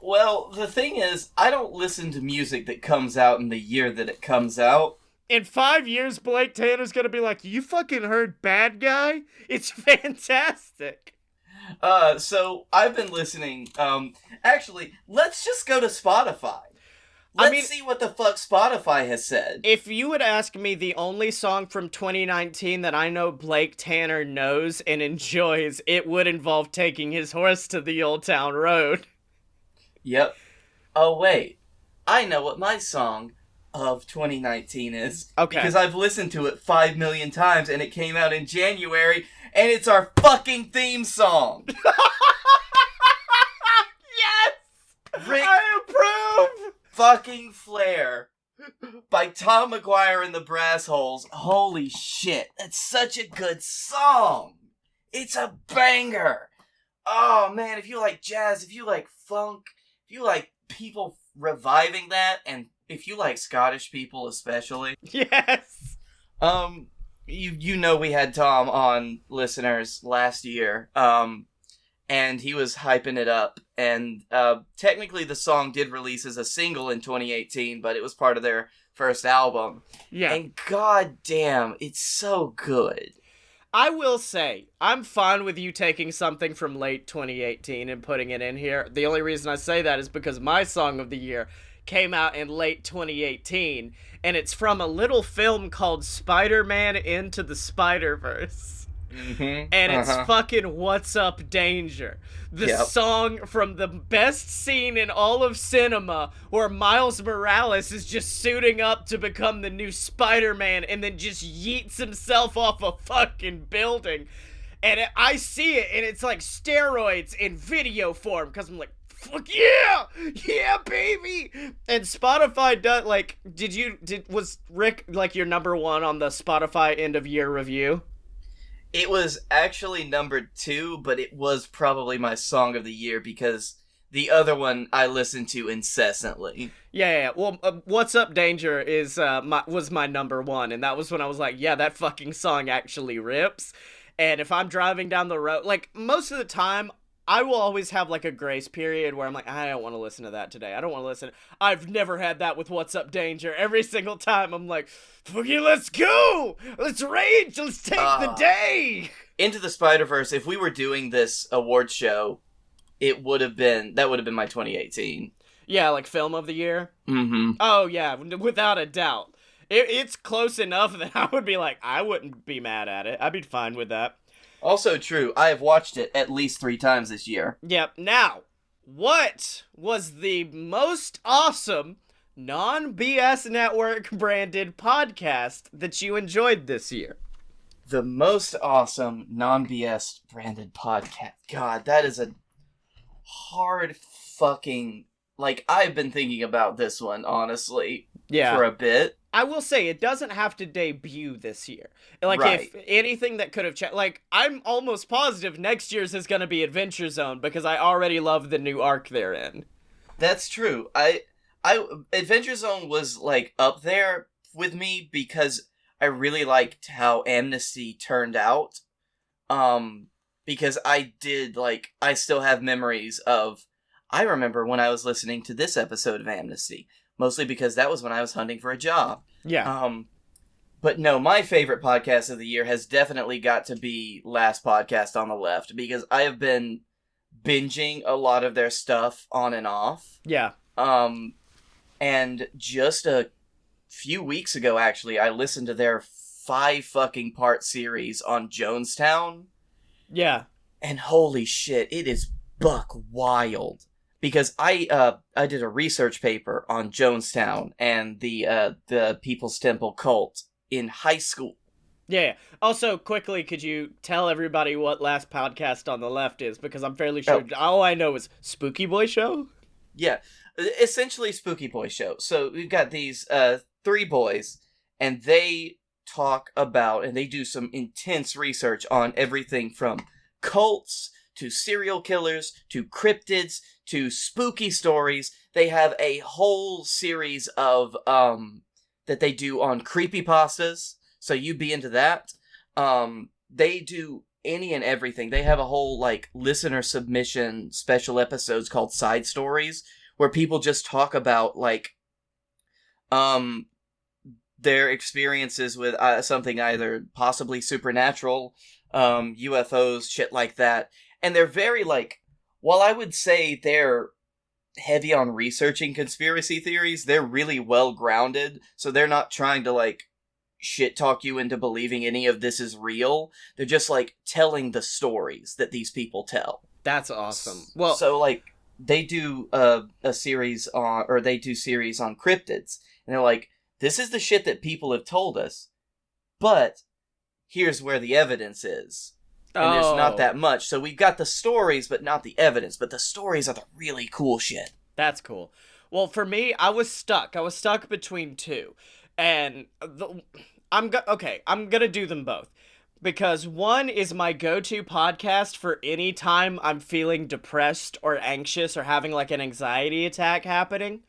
Well, the thing is, I don't listen to music that comes out in the year that it comes out. In 5 years, Blake Tanner's gonna be like, you fucking heard Bad Guy? It's fantastic. So I've been listening, actually, let's just go to Spotify. Let's see what the fuck Spotify has said. If you would ask me the only song from 2019 that I know Blake Tanner knows and enjoys, it would involve Taking His Horse to the Old Town Road. Yep. Oh, wait. I know what my song of 2019 is. Okay. Because I've listened to it 5 million times and it came out in January and it's our fucking theme song. Yes! Rick I approve! Fucking Flair by Tom McGuire and the Brass Holes. Holy shit, that's such a good song. It's a banger. Oh man, if you like jazz, if you like funk, if you like people reviving that, and if you like Scottish people especially. Yes. You know we had Tom on, listeners, last year. And he was hyping it up. And technically the song did release as a single in 2018, but it was part of their first album. Yeah. And goddamn, it's so good. I will say, I'm fine with you taking something from late 2018 and putting it in here. The only reason I say that is because my song of the year came out in late 2018, and it's from a little film called Spider-Man Into the Spider-Verse. Mm-hmm. And it's fucking What's Up Danger. The song from the best scene in all of cinema where Miles Morales is just suiting up to become the new Spider-Man and then just yeets himself off a fucking building. And I see it, and it's like steroids in video form, because I'm like, fuck yeah! Yeah, baby! And Spotify does, like, was Rick, like, your number one on the Spotify end of year review? It was actually number 2, but it was probably my song of the year because the other one I listened to incessantly. Yeah. Well, What's Up Danger was my number 1, and that was when I was like, yeah, that fucking song actually rips. And if I'm driving down the road, like, most of the time, I will always have like a grace period where I'm like, I don't want to listen to that today. I don't want to listen. I've never had that with What's Up Danger. Every single time I'm like, fuck you, let's go! Let's rage! Let's take the day! Into the Spider-Verse, if we were doing this awards show, that would have been my 2018. Yeah, like film of the year? Mm-hmm. Oh, yeah, without a doubt. It's close enough that I would be like, I wouldn't be mad at it. I'd be fine with that. Also true, I have watched it at least 3 times this year. Yep. Now, what was the most awesome non-BS Network branded podcast that you enjoyed this year? The most awesome non-BS branded podcast. God, that is a hard fucking... Like, I've been thinking about this one, honestly, for a bit. I will say, it doesn't have to debut this year. Like, Right. if anything that could have... like, I'm almost positive next year's is going to be Adventure Zone, because I already love the new arc they're in. That's true. Adventure Zone was, like, up there with me because I really liked how Amnesty turned out. Because I still have memories of... I remember when I was listening to this episode of Amnesty, mostly because that was when I was hunting for a job. Yeah. But no, my favorite podcast of the year has definitely got to be Last Podcast on the Left, because I have been binging a lot of their stuff on and off. Yeah. And just a few weeks ago, actually, I listened to their 5 fucking part series on Jonestown. Yeah. And holy shit, it is buck wild. Because I did a research paper on Jonestown and the People's Temple cult in high school. Yeah. Also, quickly, could you tell everybody what Last Podcast on the Left is? Because I'm fairly sure all I know is Spooky Boy Show. Yeah, essentially Spooky Boy Show. So we've got these 3 boys, and they talk about, and they do some intense research on everything from cults to serial killers to cryptids to spooky stories. They have a whole series of that they do on creepypastas, so you'd be into that. They do any and everything. They have a whole like listener submission special episodes called Side Stories, where people just talk about like their experiences with something either possibly supernatural, UFOs, shit like that. And they're very, like, while I would say they're heavy on researching conspiracy theories, they're really well-grounded, so they're not trying to, like, shit-talk you into believing any of this is real. They're just, like, telling the stories that these people tell. That's awesome. Well, so, like, they do a series on, or they do series on cryptids, and they're like, this is the shit that people have told us, but here's where the evidence is. And there's not that much. So we've got the stories, but not the evidence. But the stories are the really cool shit. That's cool. Well, for me, I was stuck. I was stuck between 2. And I'm gonna do them both. Because one is my go-to podcast for any time I'm feeling depressed or anxious or having like an anxiety attack happening.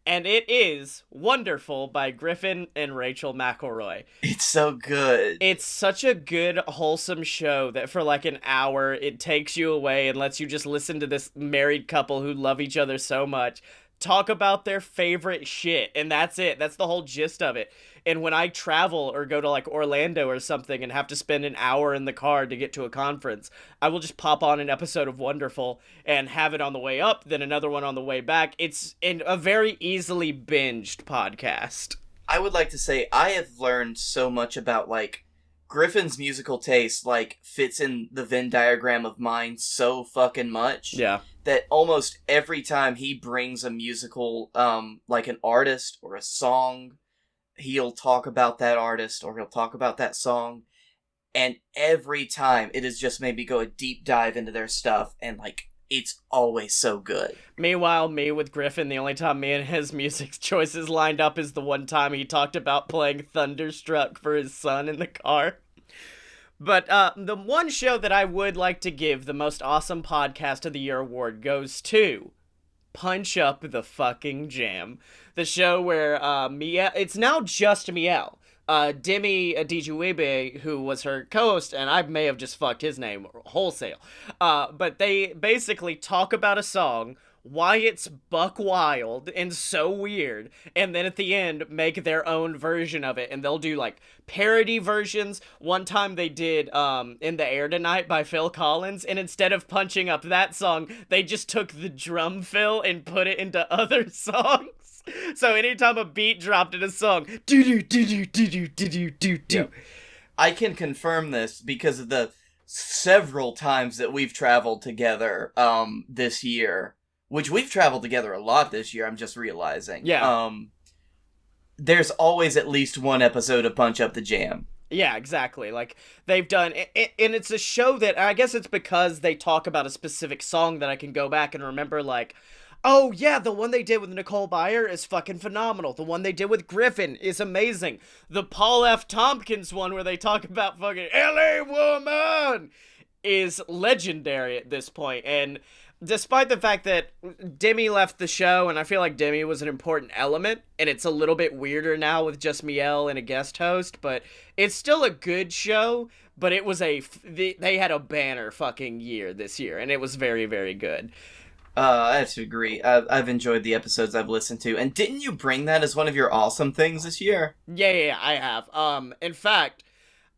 And it is Wonderful by Griffin and Rachel McElroy. It's so good. It's such a good, wholesome show that for like an hour, it takes you away and lets you just listen to this married couple who love each other so much talk about their favorite shit. And that's it. That's the whole gist of it. And when I travel or go to like Orlando or something and have to spend an hour in the car to get to a conference, I will just pop on an episode of Wonderful and have it on the way up, then another one on the way back. It's a very easily binged podcast. I would like to say I have learned so much about, like, Griffin's musical taste, like, fits in the Venn diagram of mine so fucking much. Yeah. That almost every time he brings a musical, like an artist or a song, he'll talk about that artist or he'll talk about that song. And every time it has just made me go a deep dive into their stuff, and, like, it's always so good. Meanwhile, me with Griffin, the only time me and his music choices lined up is the one time he talked about playing Thunderstruck for his son in the car. But the one show that I would like to give the most awesome podcast of the year award goes to Punch Up the Fucking Jam. The show where Miel, it's now just Miel. Demi Adijuebe, who was her co-host, and I may have just fucked his name wholesale, but they basically talk about a song, why it's buck wild and so weird, and then at the end make their own version of it, and they'll do like parody versions. One time they did In the Air Tonight by Phil Collins, and instead of punching up that song, they just took the drum fill and put it into other songs. So anytime a beat dropped in a song, do do do do do do do do do. I can confirm this because of the several times that we've traveled together this year. Which we've traveled together a lot this year, I'm just realizing. Yeah. There's always at least one episode of Punch Up the Jam. Yeah, exactly. Like, they've done... And it's a show that... I guess it's because they talk about a specific song that I can go back and remember, like... Oh, yeah, the one they did with Nicole Byer is fucking phenomenal. The one they did with Griffin is amazing. The Paul F. Tompkins one where they talk about fucking LA woman is legendary at this point. And... despite the fact that Demi left the show, and I feel like Demi was an important element, and it's a little bit weirder now with just Miel and a guest host, but it's still a good show, but it was they had a banner fucking year this year, and it was very, very good. I have to agree. I've enjoyed the episodes I've listened to, and didn't you bring that as one of your awesome things this year? Yeah, I have. In fact...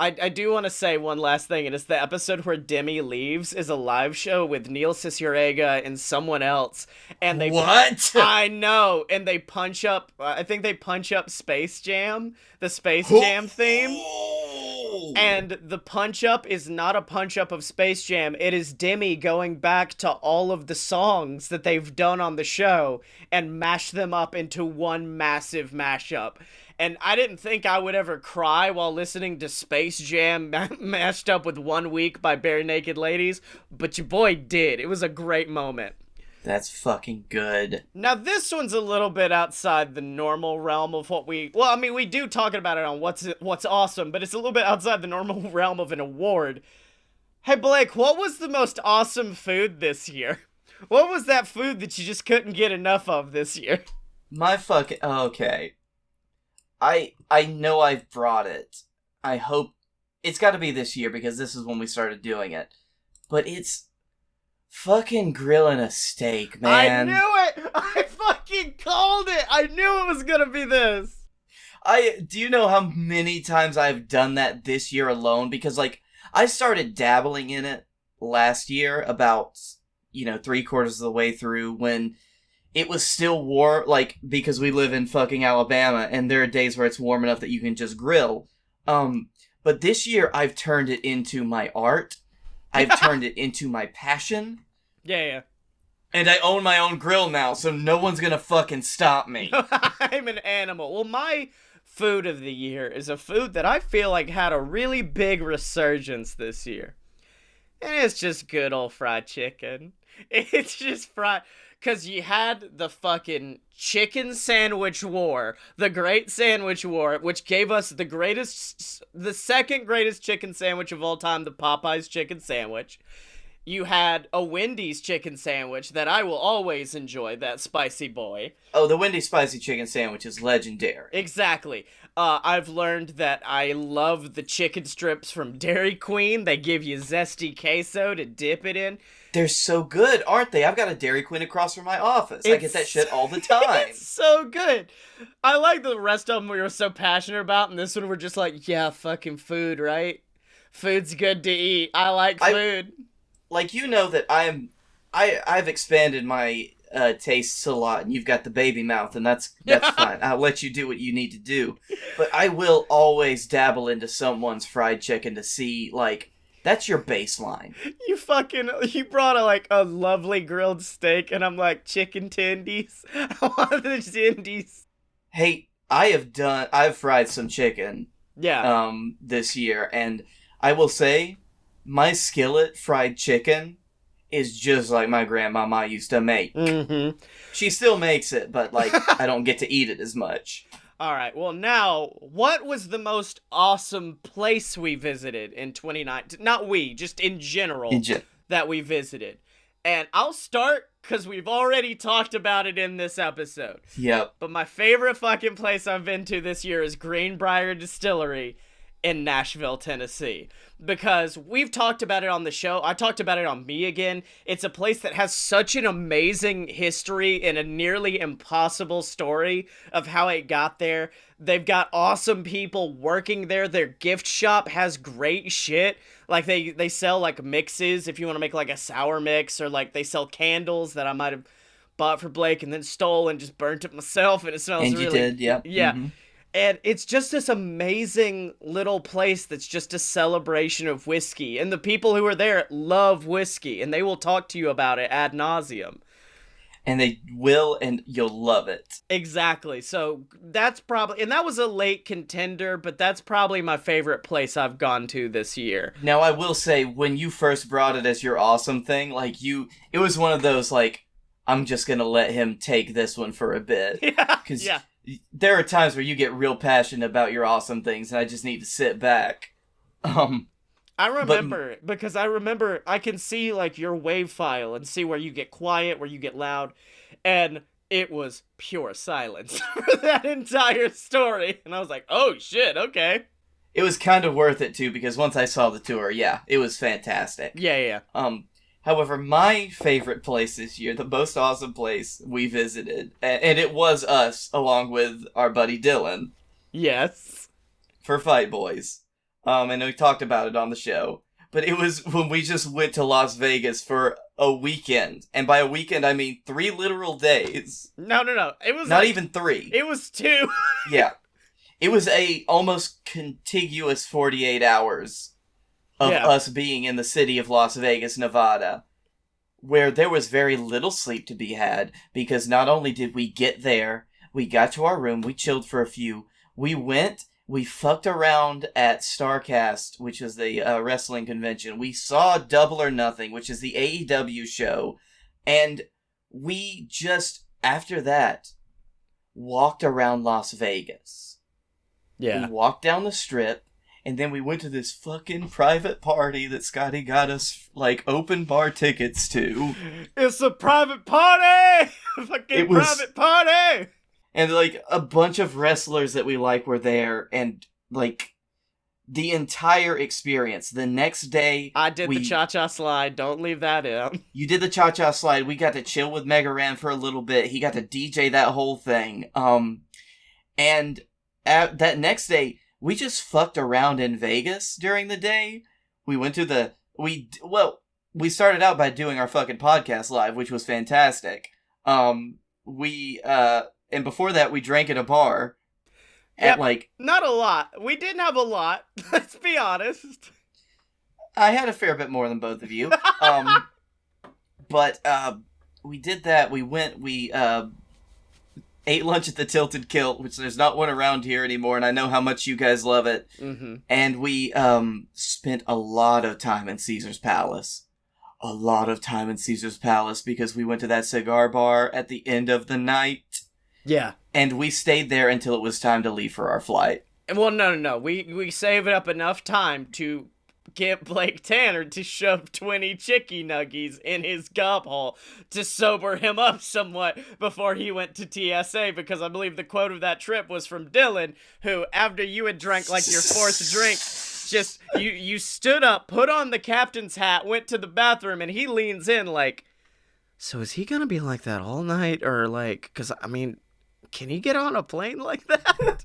I do want to say one last thing, and it's the episode where Demi leaves is a live show with Neil Cicierega and someone else, and they What? I know, and they punch up. I think they punch up Space Jam, the Space Jam theme, and the punch up is not a punch up of Space Jam. It is Demi going back to all of the songs that they've done on the show and mash them up into one massive mashup. And I didn't think I would ever cry while listening to Space Jam mashed up with 1 Week by Bare Naked Ladies, but your boy did. It was a great moment. That's fucking good. Now, this one's a little bit outside the normal realm of what we... Well, I mean, we do talk about it on What's Awesome, but it's a little bit outside the normal realm of an award. Hey, Blake, what was the most awesome food this year? What was that food that you just couldn't get enough of this year? My fucking... Okay. I know I've brought it. I hope... It's gotta be this year because this is when we started doing it. But it's... fucking grilling a steak, man. I knew it! I fucking called it! I knew it was gonna be this! Do you know how many times I've done that this year alone? Because, like, I started dabbling in it last year about, 3/4 of the way through when it was still warm, like, because we live in fucking Alabama, and there are days where it's warm enough that you can just grill. But this year, I've turned it into my art. I've turned it into my passion. Yeah. And I own my own grill now, so no one's gonna fucking stop me. I'm an animal. Well, my food of the year is a food that I feel like had a really big resurgence this year. And it's just good old fried chicken. It's just fried... Because you had the fucking chicken sandwich war, the Great Sandwich War, which gave us the second greatest chicken sandwich of all time, the Popeyes chicken sandwich. You had a Wendy's chicken sandwich that I will always enjoy, that spicy boy. Oh, the Wendy's spicy chicken sandwich is legendary. Exactly. I've learned that I love the chicken strips from Dairy Queen. They give you zesty queso to dip it in. They're so good, aren't they? I've got a Dairy Queen across from my office. I get that shit all the time. It's so good. I like the rest of them we were so passionate about, and this one we're just like, yeah, fucking food, right? Food's good to eat. I like food. That I've expanded my tastes a lot, and you've got the baby mouth, and that's fine. I'll let you do what you need to do. But I will always dabble into someone's fried chicken to see, like, that's your baseline. You brought a lovely grilled steak, and I'm like, chicken tendies. I want the tendies. Hey, I've fried some chicken. Yeah. This year, and I will say, my skillet fried chicken is just like my grandmama used to make. Mm-hmm. She still makes it, but, like, I don't get to eat it as much. All right, well, now, what was the most awesome place we visited in 2019? Not we, just in general, that we visited. And I'll start because we've already talked about it in this episode. Yep. But my favorite fucking place I've been to this year is Greenbrier Distillery in Nashville, Tennessee. Because we've talked about it on the show. I talked about it on Me Again. It's a place that has such an amazing history and a nearly impossible story of how it got there. They've got awesome people working there. Their gift shop has great shit. Like, they sell, like, mixes if you want to make, like, a sour mix. Or, like, they sell candles that I might have bought for Blake and then stole and just burnt it myself. And it smells And really... you did, yep. Yeah. Mm-hmm. And it's just this amazing little place that's just a celebration of whiskey. And the people who are there love whiskey. And they will talk to you about it ad nauseum. And they will, and you'll love it. Exactly. So that's probably... And that was a late contender, but that's probably my favorite place I've gone to this year. Now, I will say, when you first brought it as your awesome thing, like, it was one of those, like, I'm just gonna let him take this one for a bit. Yeah. Because Yeah. there are times where you get real passionate about your awesome things, and I just need to sit back. I remember it because I can see like your wave file and see where you get quiet, where you get loud, and it was pure silence for that entire story. And I was like, oh shit, okay. It was kind of worth it too, because once I saw the tour, yeah, it was fantastic. Yeah. However, my favorite place this year, the most awesome place we visited, and it was us, along with our buddy Dylan, Yes. for Fight Boys. And we talked about it on the show. But it was when we just went to Las Vegas for a weekend. And by a weekend, I mean 3 literal days. No. It was Not even 3. It was 2. Yeah. It was a almost contiguous 48 hours of us being in the city of Las Vegas, Nevada, where there was very little sleep to be had, because not only did we get there, we got to our room, we chilled for a few, we fucked around at StarCast, which is the wrestling convention. We saw Double or Nothing, which is the AEW show, and we just, after that, walked around Las Vegas. Yeah. We walked down the strip, and then we went to this fucking private party that Scottye got us, like, open bar tickets to. It's a private party! Private party! And, like, a bunch of wrestlers that we like were there, and, like, the entire experience. The next day... I did the cha-cha slide, don't leave that in. You did the cha-cha slide, we got to chill with Mega Ran for a little bit, he got to DJ that whole thing. And that next day, we just fucked around in Vegas during the day. We went to we started out by doing our fucking podcast live, which was fantastic. And before that, we drank at a bar. Yep, not a lot. We didn't have a lot. Let's be honest. I had a fair bit more than both of you. But we did that. We ate lunch at the Tilted Kilt, which there's not one around here anymore, and I know how much you guys love it. Mm-hmm. And we spent a lot of time in Caesar's Palace. Because we went to that cigar bar at the end of the night. Yeah. And we stayed there until it was time to leave for our flight. Well, no. We saved up enough time to get Blake Tanner to shove 20 chicky nuggies in his gob hole to sober him up somewhat before he went to TSA, because I believe the quote of that trip was from Dylan, who, after you had drank like your 4th drink, just, you stood up, put on the captain's hat, went to the bathroom, and he leans in like, so is he gonna be like that all night? Or like, because, I mean, can he get on a plane like that?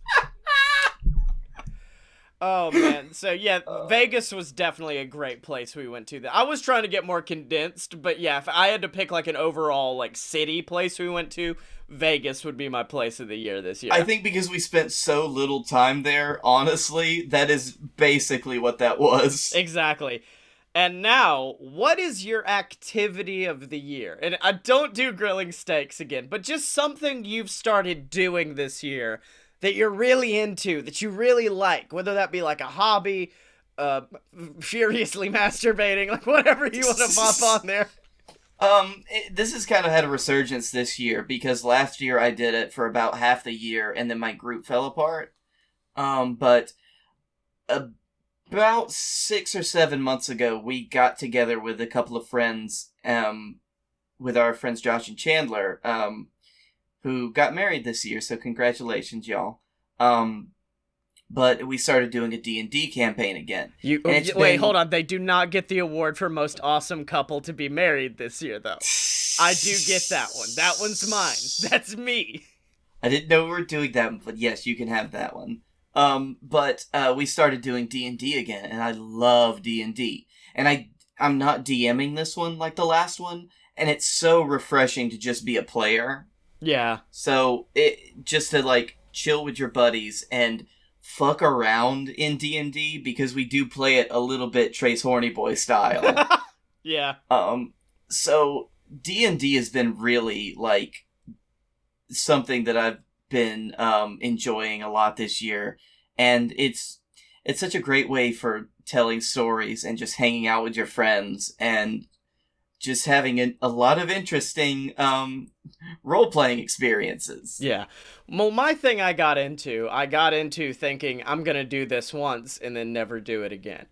Oh, man. So, yeah, Vegas was definitely a great place we went to. I was trying to get more condensed, but yeah, if I had to pick, like, an overall, like, city place we went to, Vegas would be my place of the year this year. I think because we spent so little time there, honestly, that is basically what that was. Exactly. And now, what is your activity of the year? And I don't do grilling steaks again, but just something you've started doing this year that you're really into, that you really like, whether that be like a hobby, furiously masturbating, like whatever you want to pop on there. This has kind of had a resurgence this year, because last year I did it for about half the year, and then my group fell apart. But about 6 or 7 months ago, we got together with a couple of friends, with our friends Josh and Chandler, who got married this year, so congratulations, y'all. But we started doing a D&D campaign again. Hold on. They do not get the award for most awesome couple to be married this year, though. I do get that one. That one's mine. That's me. I didn't know we were doing that, but yes, you can have that one. But we started doing D&D again, and I love D&D. And I'm not DMing this one like the last one, and it's so refreshing to just be a player. Yeah. So, just to, like, chill with your buddies and fuck around in D&D, because we do play it a little bit Trace Horny Boy style. Yeah. So D&D has been really, like, something that I've been enjoying a lot this year, and it's such a great way for telling stories and just hanging out with your friends and just having a lot of interesting role-playing experiences. Yeah. Well, my thing I got into thinking I'm going to do this once and then never do it again.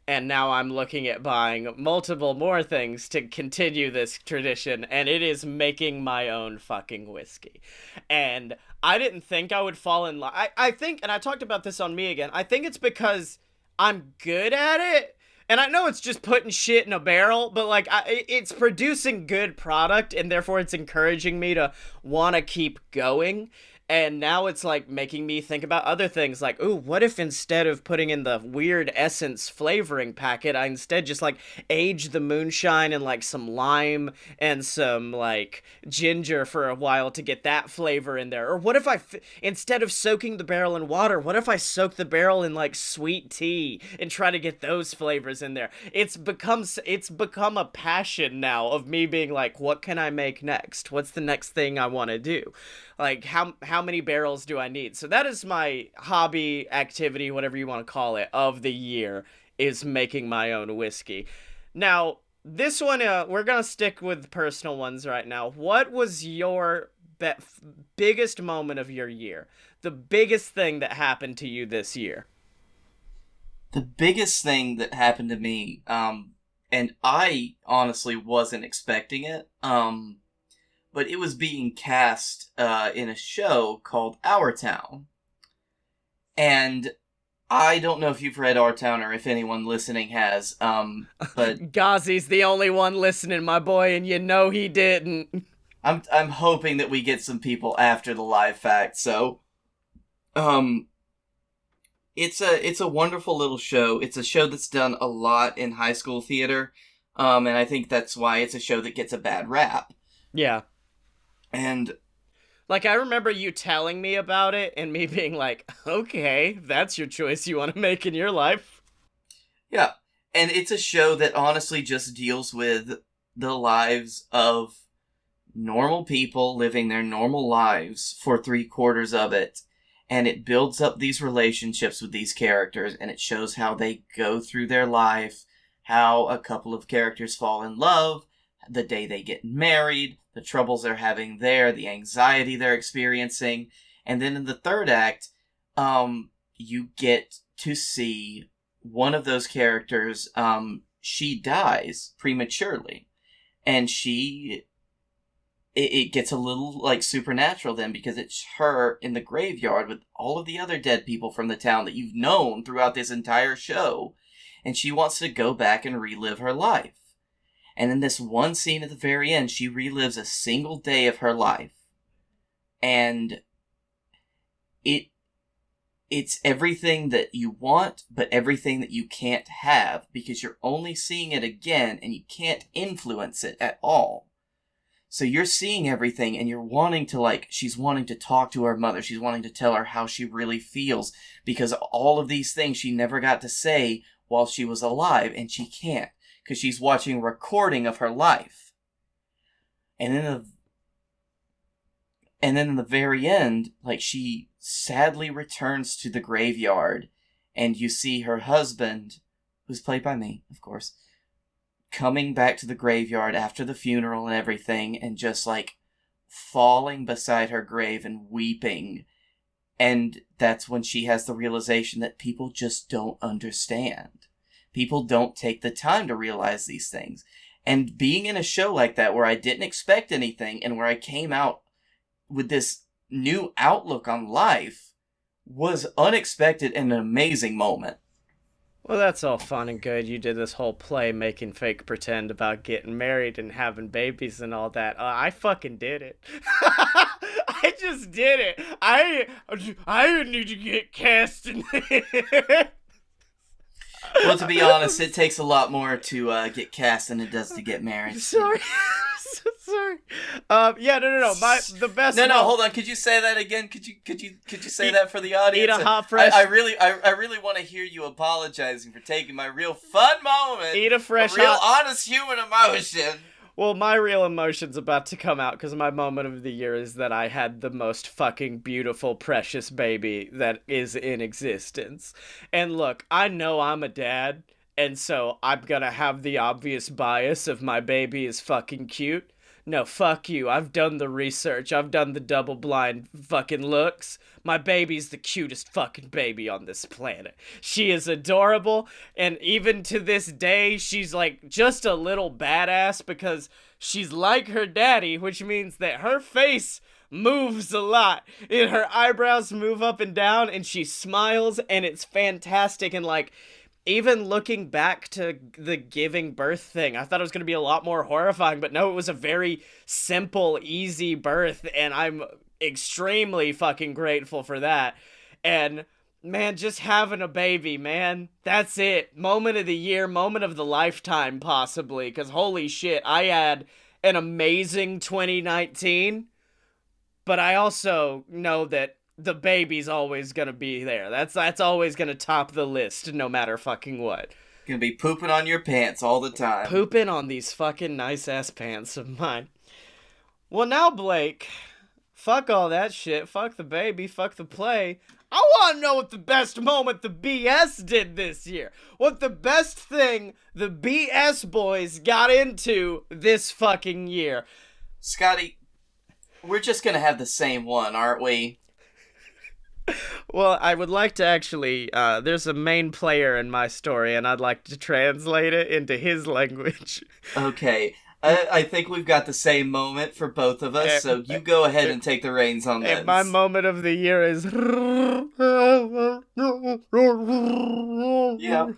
And now I'm looking at buying multiple more things to continue this tradition, and it is making my own fucking whiskey. And I didn't think I would fall in love. I think, and I talked about this on Me Again, I think it's because I'm good at it. And I know it's just putting shit in a barrel, but, like, it's producing good product, and therefore it's encouraging me to want to keep going. And now it's, like, making me think about other things, like, ooh, what if instead of putting in the weird essence flavoring packet, I instead just, like, age the moonshine in, like, some lime and some, like, ginger for a while to get that flavor in there? Or what if instead of soaking the barrel in water, what if I soak the barrel in, like, sweet tea and try to get those flavors in there? It's become a passion now of me being like, what can I make next? What's the next thing I want to do? Like, how many barrels do I need? So that is my hobby, activity, whatever you want to call it, of the year, is making my own whiskey. Now, this one, we're going to stick with personal ones right now. What was your biggest moment of your year? The biggest thing that happened to you this year? The biggest thing that happened to me, and I honestly wasn't expecting it, but it was being cast in a show called Our Town. And I don't know if you've read Our Town or if anyone listening has, but Ghazi's the only one listening, my boy, and you know he didn't. I'm hoping that we get some people after the live fact. So, it's a wonderful little show. It's a show that's done a lot in high school theater, and I think that's why it's a show that gets a bad rap. Yeah. And, like, I remember you telling me about it and me being like, okay, that's your choice you want to make in your life. Yeah. And it's a show that honestly just deals with the lives of normal people living their normal lives for 3/4 of it. And it builds up these relationships with these characters, and it shows how they go through their life, how a couple of characters fall in love, the day they get married, the troubles they're having there, the anxiety they're experiencing. And then in the third act, you get to see one of those characters, she dies prematurely. And it gets a little, like, supernatural then, because it's her in the graveyard with all of the other dead people from the town that you've known throughout this entire show. And she wants to go back and relive her life. And in this one scene at the very end, she relives a single day of her life. And it's everything that you want, but everything that you can't have, because you're only seeing it again and you can't influence it at all. So you're seeing everything and you're wanting to, like, she's wanting to talk to her mother. She's wanting to tell her how she really feels, because all of these things she never got to say while she was alive, and she can't, because she's watching a recording of her life. And then in the very end, like, she sadly returns to the graveyard, and you see her husband, who's played by me, of course, coming back to the graveyard after the funeral and everything, and just, like, falling beside her grave and weeping. And that's when she has the realization that people just don't understand. People don't take the time to realize these things. And being in a show like that where I didn't expect anything and where I came out with this new outlook on life was unexpected and an amazing moment. Well, that's all fun and good. You did this whole play making fake pretend about getting married and having babies and all that. I fucking did it. I just did it. I need to get cast in it. Well, to be honest, it takes a lot more to get cast than it does to get married. Sorry. So sorry. Yeah, no. The best. No, hold on. Could you say that again? Could you say that for the audience? Eat a hot fresh. I really want to hear you apologizing for taking my real fun moment. Eat a fresh, real honest human emotion. Well, my real emotion's about to come out because my moment of the year is that I had the most fucking beautiful, precious baby that is in existence. And look, I know I'm a dad, and so I'm gonna have the obvious bias of my baby is fucking cute. No, fuck you. I've done the research. I've done the double-blind fucking looks. My baby's the cutest fucking baby on this planet. She is adorable, and even to this day, she's like just a little badass because she's like her daddy, which means that her face moves a lot. And her eyebrows move up and down, and she smiles, and it's fantastic, and like, even looking back to the giving birth thing, I thought it was going to be a lot more horrifying, but no, it was a very simple, easy birth, and I'm extremely fucking grateful for that. And man, just having a baby, man, that's it. Moment of the year, moment of the lifetime, possibly, because holy shit, I had an amazing 2019, but I also know that the baby's always gonna be there. That's always gonna top the list, no matter fucking what. Gonna be pooping on your pants all the time. Pooping on these fucking nice-ass pants of mine. Well, now, Blake, fuck all that shit. Fuck the baby. Fuck the play. I want to know what the best moment the BS did this year. What the best thing the BS boys got into this fucking year. Scottye, we're just gonna have the same one, aren't we? Well, I would like to actually, there's a main player in my story, and I'd like to translate it into his language. Okay. I think we've got the same moment for both of us, so you go ahead and take the reins on this. And my moment of the year is... Yeah.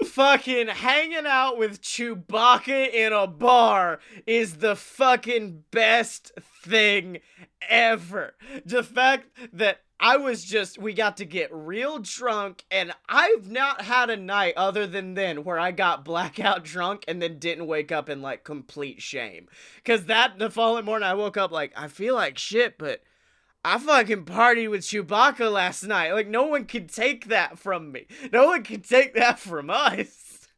Fucking hanging out with Chewbacca in a bar is the fucking best thing ever. The fact that we got to get real drunk, and I've not had a night other than then where I got blackout drunk and then didn't wake up in like complete shame. Cause the following morning I woke up like, I feel like shit, but I fucking partied with Chewbacca last night. Like, no one could take that from me. No one could take that from us.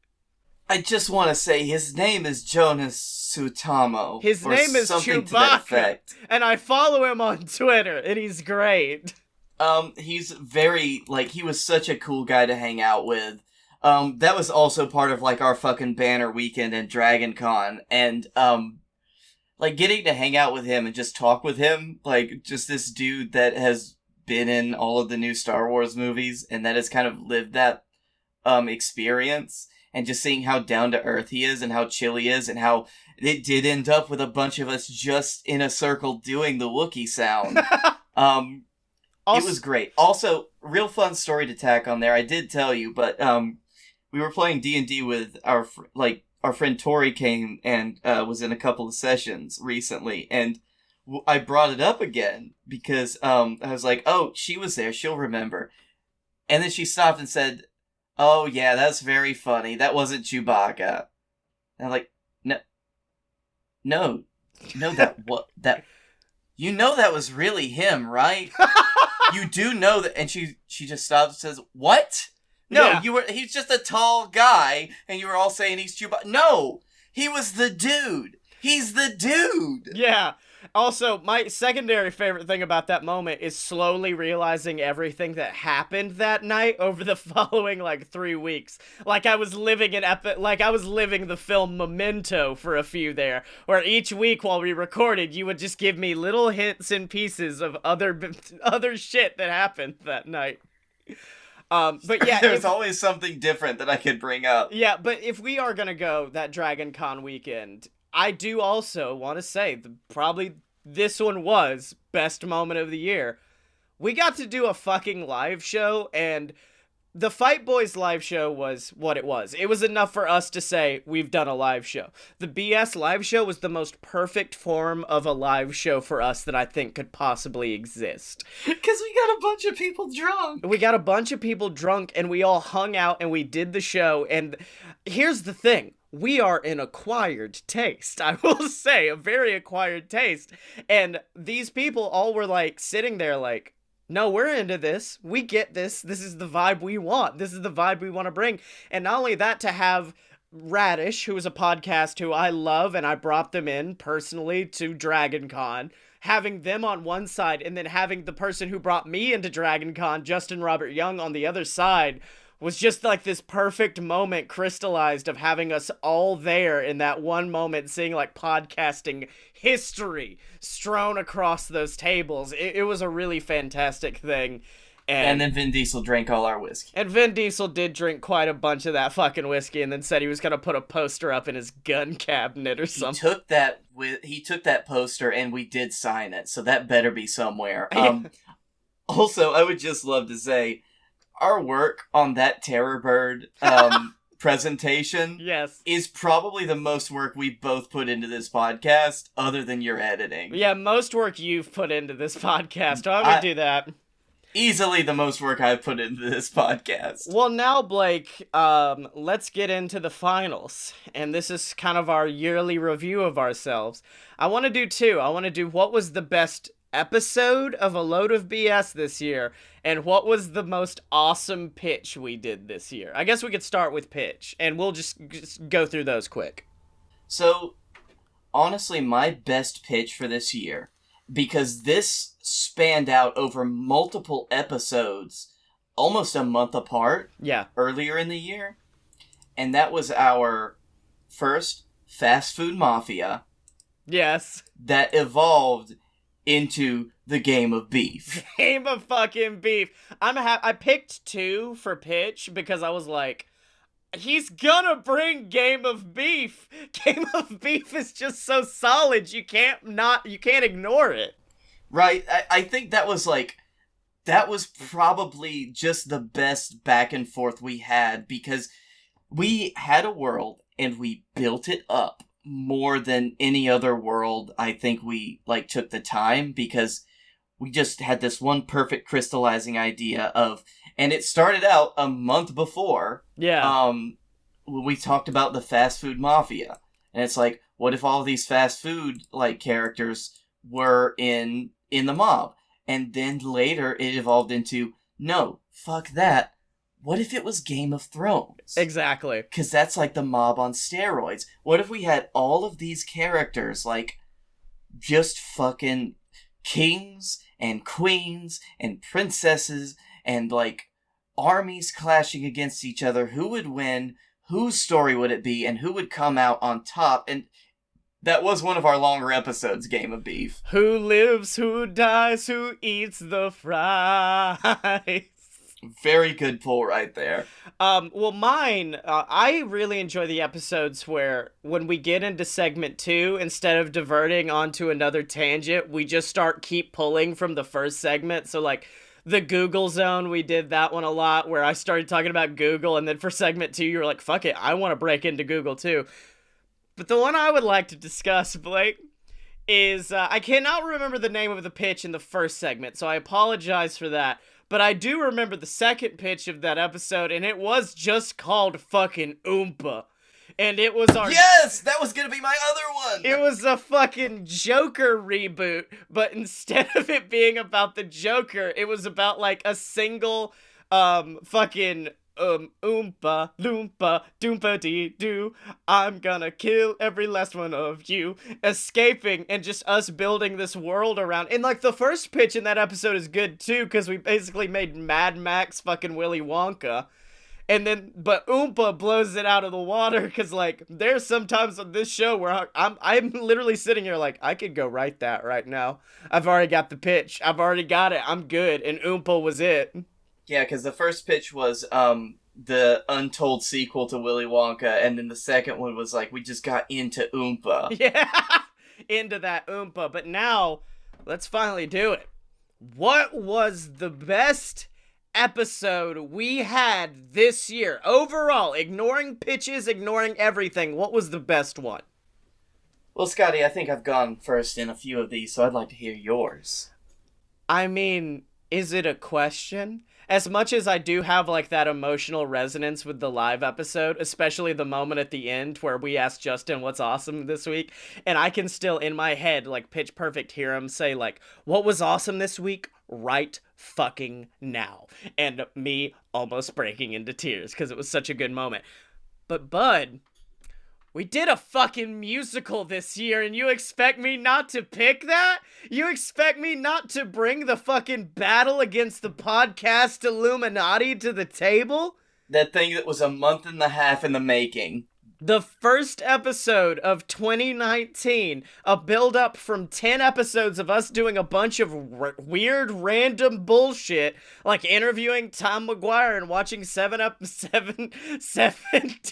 I just want to say his name is Jonas Suotamo. His name is Chewbacca, and I follow him on Twitter, and he's great. He's very, like, he was such a cool guy to hang out with. That was also part of, like, our fucking banner weekend at Dragon Con, and, like, getting to hang out with him and just talk with him, like, just this dude that has been in all of the new Star Wars movies, and that has kind of lived that, experience, and just seeing how down-to-earth he is, and how chill he is, and how it did end up with a bunch of us just in a circle doing the Wookiee sound. It was great. Also, real fun story to tack on there. I did tell you, but we were playing D&D with our friend Tori came and was in a couple of sessions recently, and I brought it up again because I was like, "Oh, she was there. She'll remember." And then she stopped and said, "Oh yeah, that's very funny. That wasn't Chewbacca." And I'm like, "No, that you know that was really him, right?" You do know that, and she just stops and says, "What? No, Yeah. He's just a tall guy, and you were all saying he's Chewbacca." No, he was the dude. He's the dude. Yeah. Also, my secondary favorite thing about that moment is slowly realizing everything that happened that night over the following, 3 weeks. Like I was living the film Memento for a few there, where each week while we recorded, you would just give me little hints and pieces of other shit that happened that night. But yeah, There's always something different that I could bring up. yeah, but if we are gonna go that Dragon Con weekend, I do also want to say probably this one was best moment of the year. We got to do a fucking live show, and the Fight Boys live show was what it was. It was enough for us to say, we've done a live show. The BS live show was the most perfect form of a live show for us that I think could possibly exist. Because we got a bunch of people drunk. We got a bunch of people drunk, and we all hung out, and we did the show, and here's the thing. We are an acquired taste. I will say, a very acquired taste. And these people all were, like, sitting there like, no, we're into this. We get this. This is the vibe we want. This is the vibe we want to bring. And not only that, to have Radish, who is a podcast who I love, and I brought them in personally to Dragon Con, having them on one side, and then having the person who brought me into Dragon Con, Justin Robert Young, on the other side, was just like this perfect moment crystallized of having us all there in that one moment, seeing like podcasting history strewn across those tables. It was a really fantastic thing. And then Vin Diesel drank all our whiskey. And Vin Diesel did drink quite a bunch of that fucking whiskey, and then said he was gonna put a poster up in his gun cabinet or something. He took that poster, and we did sign it, so that better be somewhere. Also, I would just love to say, our work on that Terror Bird presentation Yes. is probably the most work we both put into this podcast, other than your editing. Yeah, most work you've put into this podcast. I'm gonna do that. Easily the most work I've put into this podcast. Well, now, Blake, let's get into the finals. And this is kind of our yearly review of ourselves. I want to do two. I want to do what was the best episode of A Load of BS this year, and what was the most awesome pitch we did this year. I guess we could start with pitch, and we'll just go through those quick. So, honestly, my best pitch for this year, because this spanned out over multiple episodes, almost a month apart, earlier in the year, and that was our first Fast Food Mafia. Yes. That evolved into the Game of Beef. Game of fucking Beef. I picked two for pitch because I was like, he's gonna bring Game of Beef. Game of Beef is just so solid. You can't ignore it. Right. I think that was probably just the best back and forth we had, because we had a world and we built it up more than any other world. I think we took the time, because we just had this one perfect crystallizing idea of, and it started out a month before. Yeah. We talked about the Fast Food Mafia, and it's like, what if all these fast food characters were in the mob? And then later it evolved into, no, fuck that. What if it was Game of Thrones? Exactly. Because that's like the mob on steroids. What if we had all of these characters, just fucking kings and queens and princesses and, armies clashing against each other? Who would win? Whose story would it be? And who would come out on top? And that was one of our longer episodes, Game of Beef. Who lives, who dies, who eats the fries? Very good pull right there. Well, mine, I really enjoy the episodes where when we get into segment 2, instead of diverting onto another tangent, we just keep pulling from the first segment. So, the Google zone, we did that one a lot, where I started talking about Google, and then for segment 2, you were like, fuck it, I want to break into Google too. But the one I would like to discuss, Blake, is, I cannot remember the name of the pitch in the first segment, so I apologize for that. But I do remember the second pitch of that episode, and it was just called fucking Oompa. And it was our... Yes! That was gonna be my other one! It was a fucking Joker reboot, but instead of it being about the Joker, it was about, a single, fucking... Oompa, loompa, doompa dee doo, I'm gonna kill every last one of you, escaping, and just us building this world around. And the first pitch in that episode is good too, because we basically made Mad Max fucking Willy Wonka. And then, but Oompa blows it out of the water, because there's sometimes on this show where I'm literally sitting here I could go write that right now. I've already got the pitch. I've already got it. I'm good. And Oompa was it. Yeah, because the first pitch was the untold sequel to Willy Wonka, and then the second one was like, we just got into Oompa. Yeah, into that Oompa. But now, let's finally do it. What was the best episode we had this year? Overall, ignoring pitches, ignoring everything, what was the best one? Well, Scottye, I think I've gone first in a few of these, so I'd like to hear yours. I mean, is it a question? As much as I do have like that emotional resonance with the live episode, especially the moment at the end where we asked Justin what's awesome this week, and I can still in my head like pitch perfect hear him say like, what was awesome this week right fucking now, and me almost breaking into tears because it was such a good moment. But Bud, we did a fucking musical this year, and you expect me not to pick that? You expect me not to bring the fucking battle against the podcast Illuminati to the table? That thing that was a month and a half in the making. The first episode of 2019, a build-up from 10 episodes of us doing a bunch of weird, random bullshit, like interviewing Tom McGuire and watching seven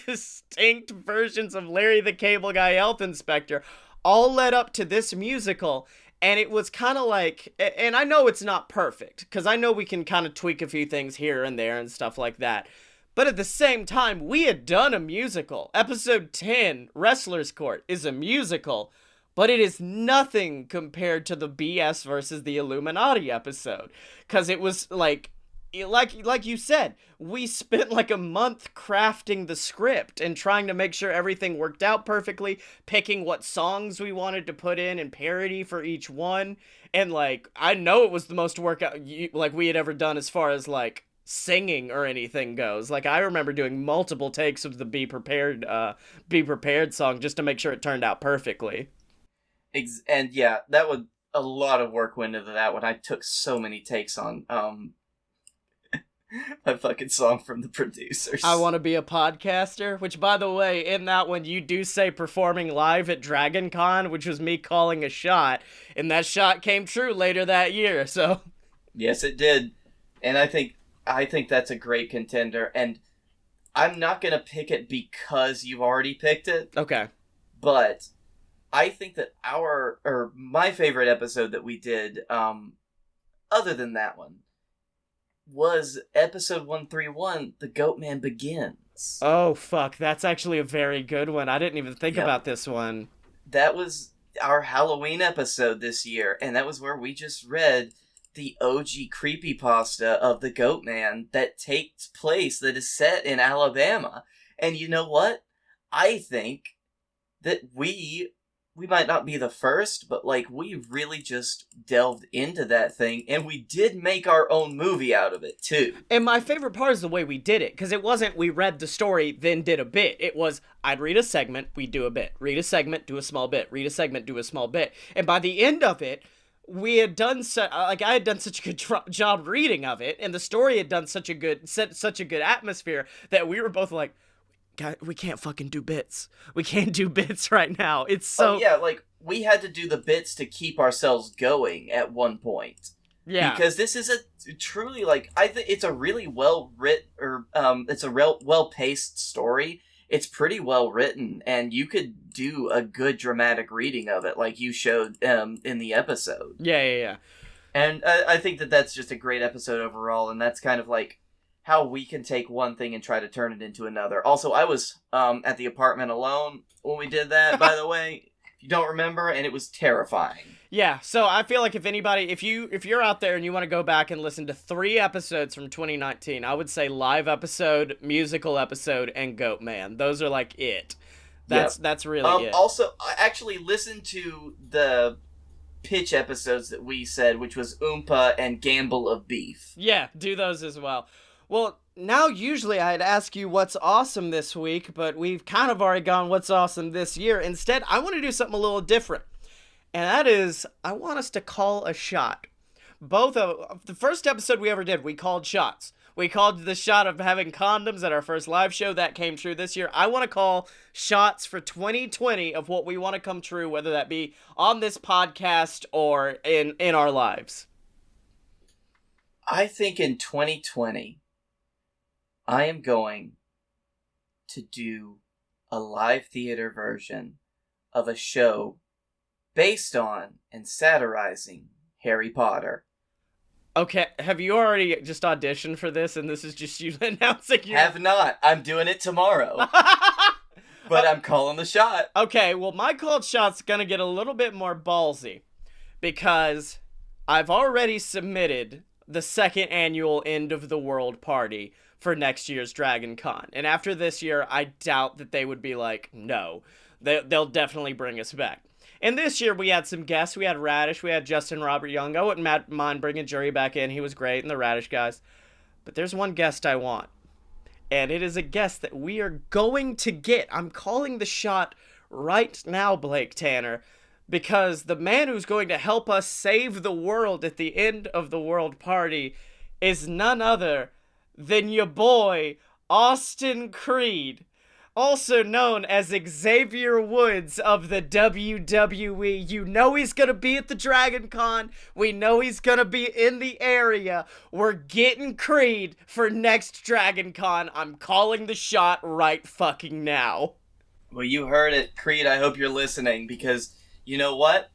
distinct versions of Larry the Cable Guy Health Inspector, all led up to this musical. And it was kind of like, and I know it's not perfect, because I know we can kind of tweak a few things here and there and stuff like that. But at the same time, we had done a musical. Episode 10, Wrestler's Court, is a musical, but it is nothing compared to the BS versus the Illuminati episode. Because it was like you said, we spent like a month crafting the script and trying to make sure everything worked out perfectly, picking what songs we wanted to put in and parody for each one. And like, I know it was the most workout like we had ever done as far as like singing or anything goes. Like I remember doing multiple takes of the Be Prepared song just to make sure it turned out perfectly. And yeah, that was a lot of work went into that one. I took so many takes on my fucking song from the producers. I Want to Be a Podcaster, which by the way, in that one you do say performing live at Dragon Con, which was me calling a shot, and that shot came true later that year. So yes, it did. And I think that's a great contender, and I'm not going to pick it because you've already picked it. Okay. But I think that my favorite episode that we did, other than that one, was episode 131, The Goat Man Begins. Oh, fuck. That's actually a very good one. I didn't even think about this one. That was our Halloween episode this year, and that was where we just read the OG creepypasta of the Goat Man that takes place, that is set in Alabama. And you know what? I think that we might not be the first, but like we really just delved into that thing, and we did make our own movie out of it too. And my favorite part is the way we did it, because it wasn't we read the story, then did a bit. It was, I'd read a segment, we'd do a bit. Read a segment, do a small bit. Read a segment, do a small bit. And by the end of it, we had done I had done such a good job reading of it, and the story had done such a good atmosphere that we were both like, God, we can't fucking do bits. We can't do bits right now. It's so... Oh, yeah, like, we had to do the bits to keep ourselves going at one point. Yeah. Because this is a truly, like, I think it's a really well-written, or, it's a well-paced story. It's pretty well written, and you could do a good dramatic reading of it, like you showed in the episode. Yeah. And I think that that's just a great episode overall, and that's kind of like how we can take one thing and try to turn it into another. Also, I was at the apartment alone when we did that, by the way. If you don't remember, and it was terrifying. Yeah, so I feel like if anybody, if you're out there and you want to go back and listen to 3 episodes from 2019, I would say live episode, musical episode, and Goat Man. Those are like it. That's really it. Also, I actually listened to the pitch episodes that we said, which was Oompa and Gamble of Beef. Yeah, do those as well. Well, now usually I'd ask you what's awesome this week, but we've kind of already gone what's awesome this year. Instead, I want to do something a little different. And that is, I want us to call a shot. Both of the first episode we ever did, we called shots. We called the shot of having condoms at our first live show. That came true this year. I want to call shots for 2020 of what we want to come true, whether that be on this podcast or in our lives. I think in 2020, I am going to do a live theater version of a show based on and satirizing Harry Potter. Okay, have you already just auditioned for this and this is just you announcing you? Have not. I'm doing it tomorrow. But I'm calling the shot. Okay, well, my called shot's gonna get a little bit more ballsy because I've already submitted the second annual End of the World party for next year's Dragon Con. And after this year, I doubt that they would be like, no, they'll definitely bring us back. And this year, we had some guests. We had Radish, we had Justin Robert Young. I wouldn't mind bringing Jury back in. He was great, and the Radish guys. But there's one guest I want. And it is a guest that we are going to get. I'm calling the shot right now, Blake Tanner, because the man who's going to help us save the world at the end of the world party is none other than your boy, Austin Creed, also known as Xavier Woods of the WWE. You know he's gonna be at the Dragon Con. We know he's gonna be in the area. We're getting Creed for next Dragon Con. I'm calling the shot right fucking now. Well, you heard it, Creed. I hope you're listening, because you know what?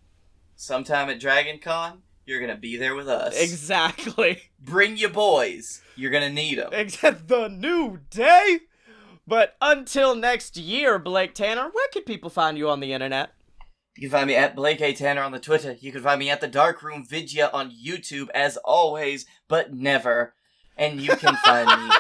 Sometime at Dragon Con, you're gonna be there with us. Exactly. Bring your boys. You're gonna need them. Except the New Day. But until next year, Blake Tanner, where can people find you on the internet? You can find me at Blake A. Tanner on the Twitter. You can find me at the Darkroom Vidya on YouTube, as always, but never. And you can find me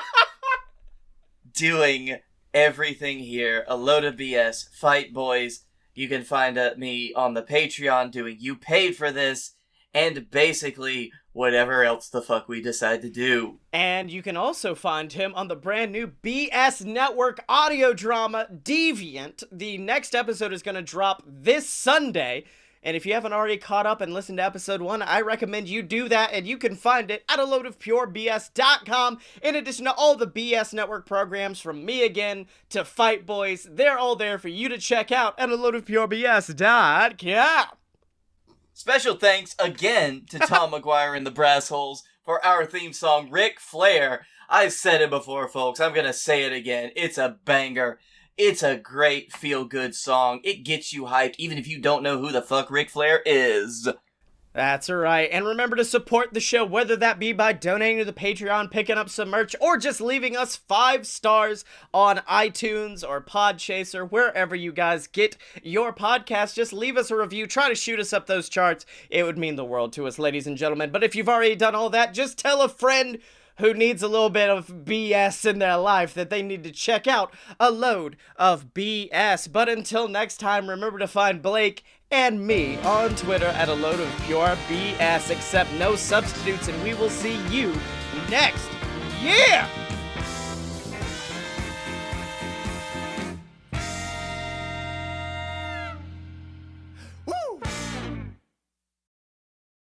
doing everything here. A load of BS. Fight Boys. You can find me on the Patreon doing You Paid for This. And basically whatever else the fuck we decide to do. And you can also find him on the brand new BS Network audio drama, Deviant. The next episode is going to drop this Sunday. And if you haven't already caught up and listened to episode 1, I recommend you do that. And you can find it at aloadofpurebs.com. In addition to all the BS Network programs, from me again to Fight Boys, they're all there for you to check out at aloadofpurebs.com. Special thanks again to Tom McGuire and the Brass Holes for our theme song, Ric Flair. I've said it before, folks. I'm gonna say it again. It's a banger. It's a great feel-good song. It gets you hyped, even if you don't know who the fuck Ric Flair is. That's right. And remember to support the show, whether that be by donating to the Patreon, picking up some merch, or just leaving us 5 stars on iTunes or Podchaser, wherever you guys get your podcast. Just leave us a review. Try to shoot us up those charts. It would mean the world to us, ladies and gentlemen. But if you've already done all that, just tell a friend who needs a little bit of BS in their life that they need to check out A Load of BS. But until next time, remember to find Blake and me on Twitter at A Load of Pure BS. Accept no substitutes, and we will see you next year!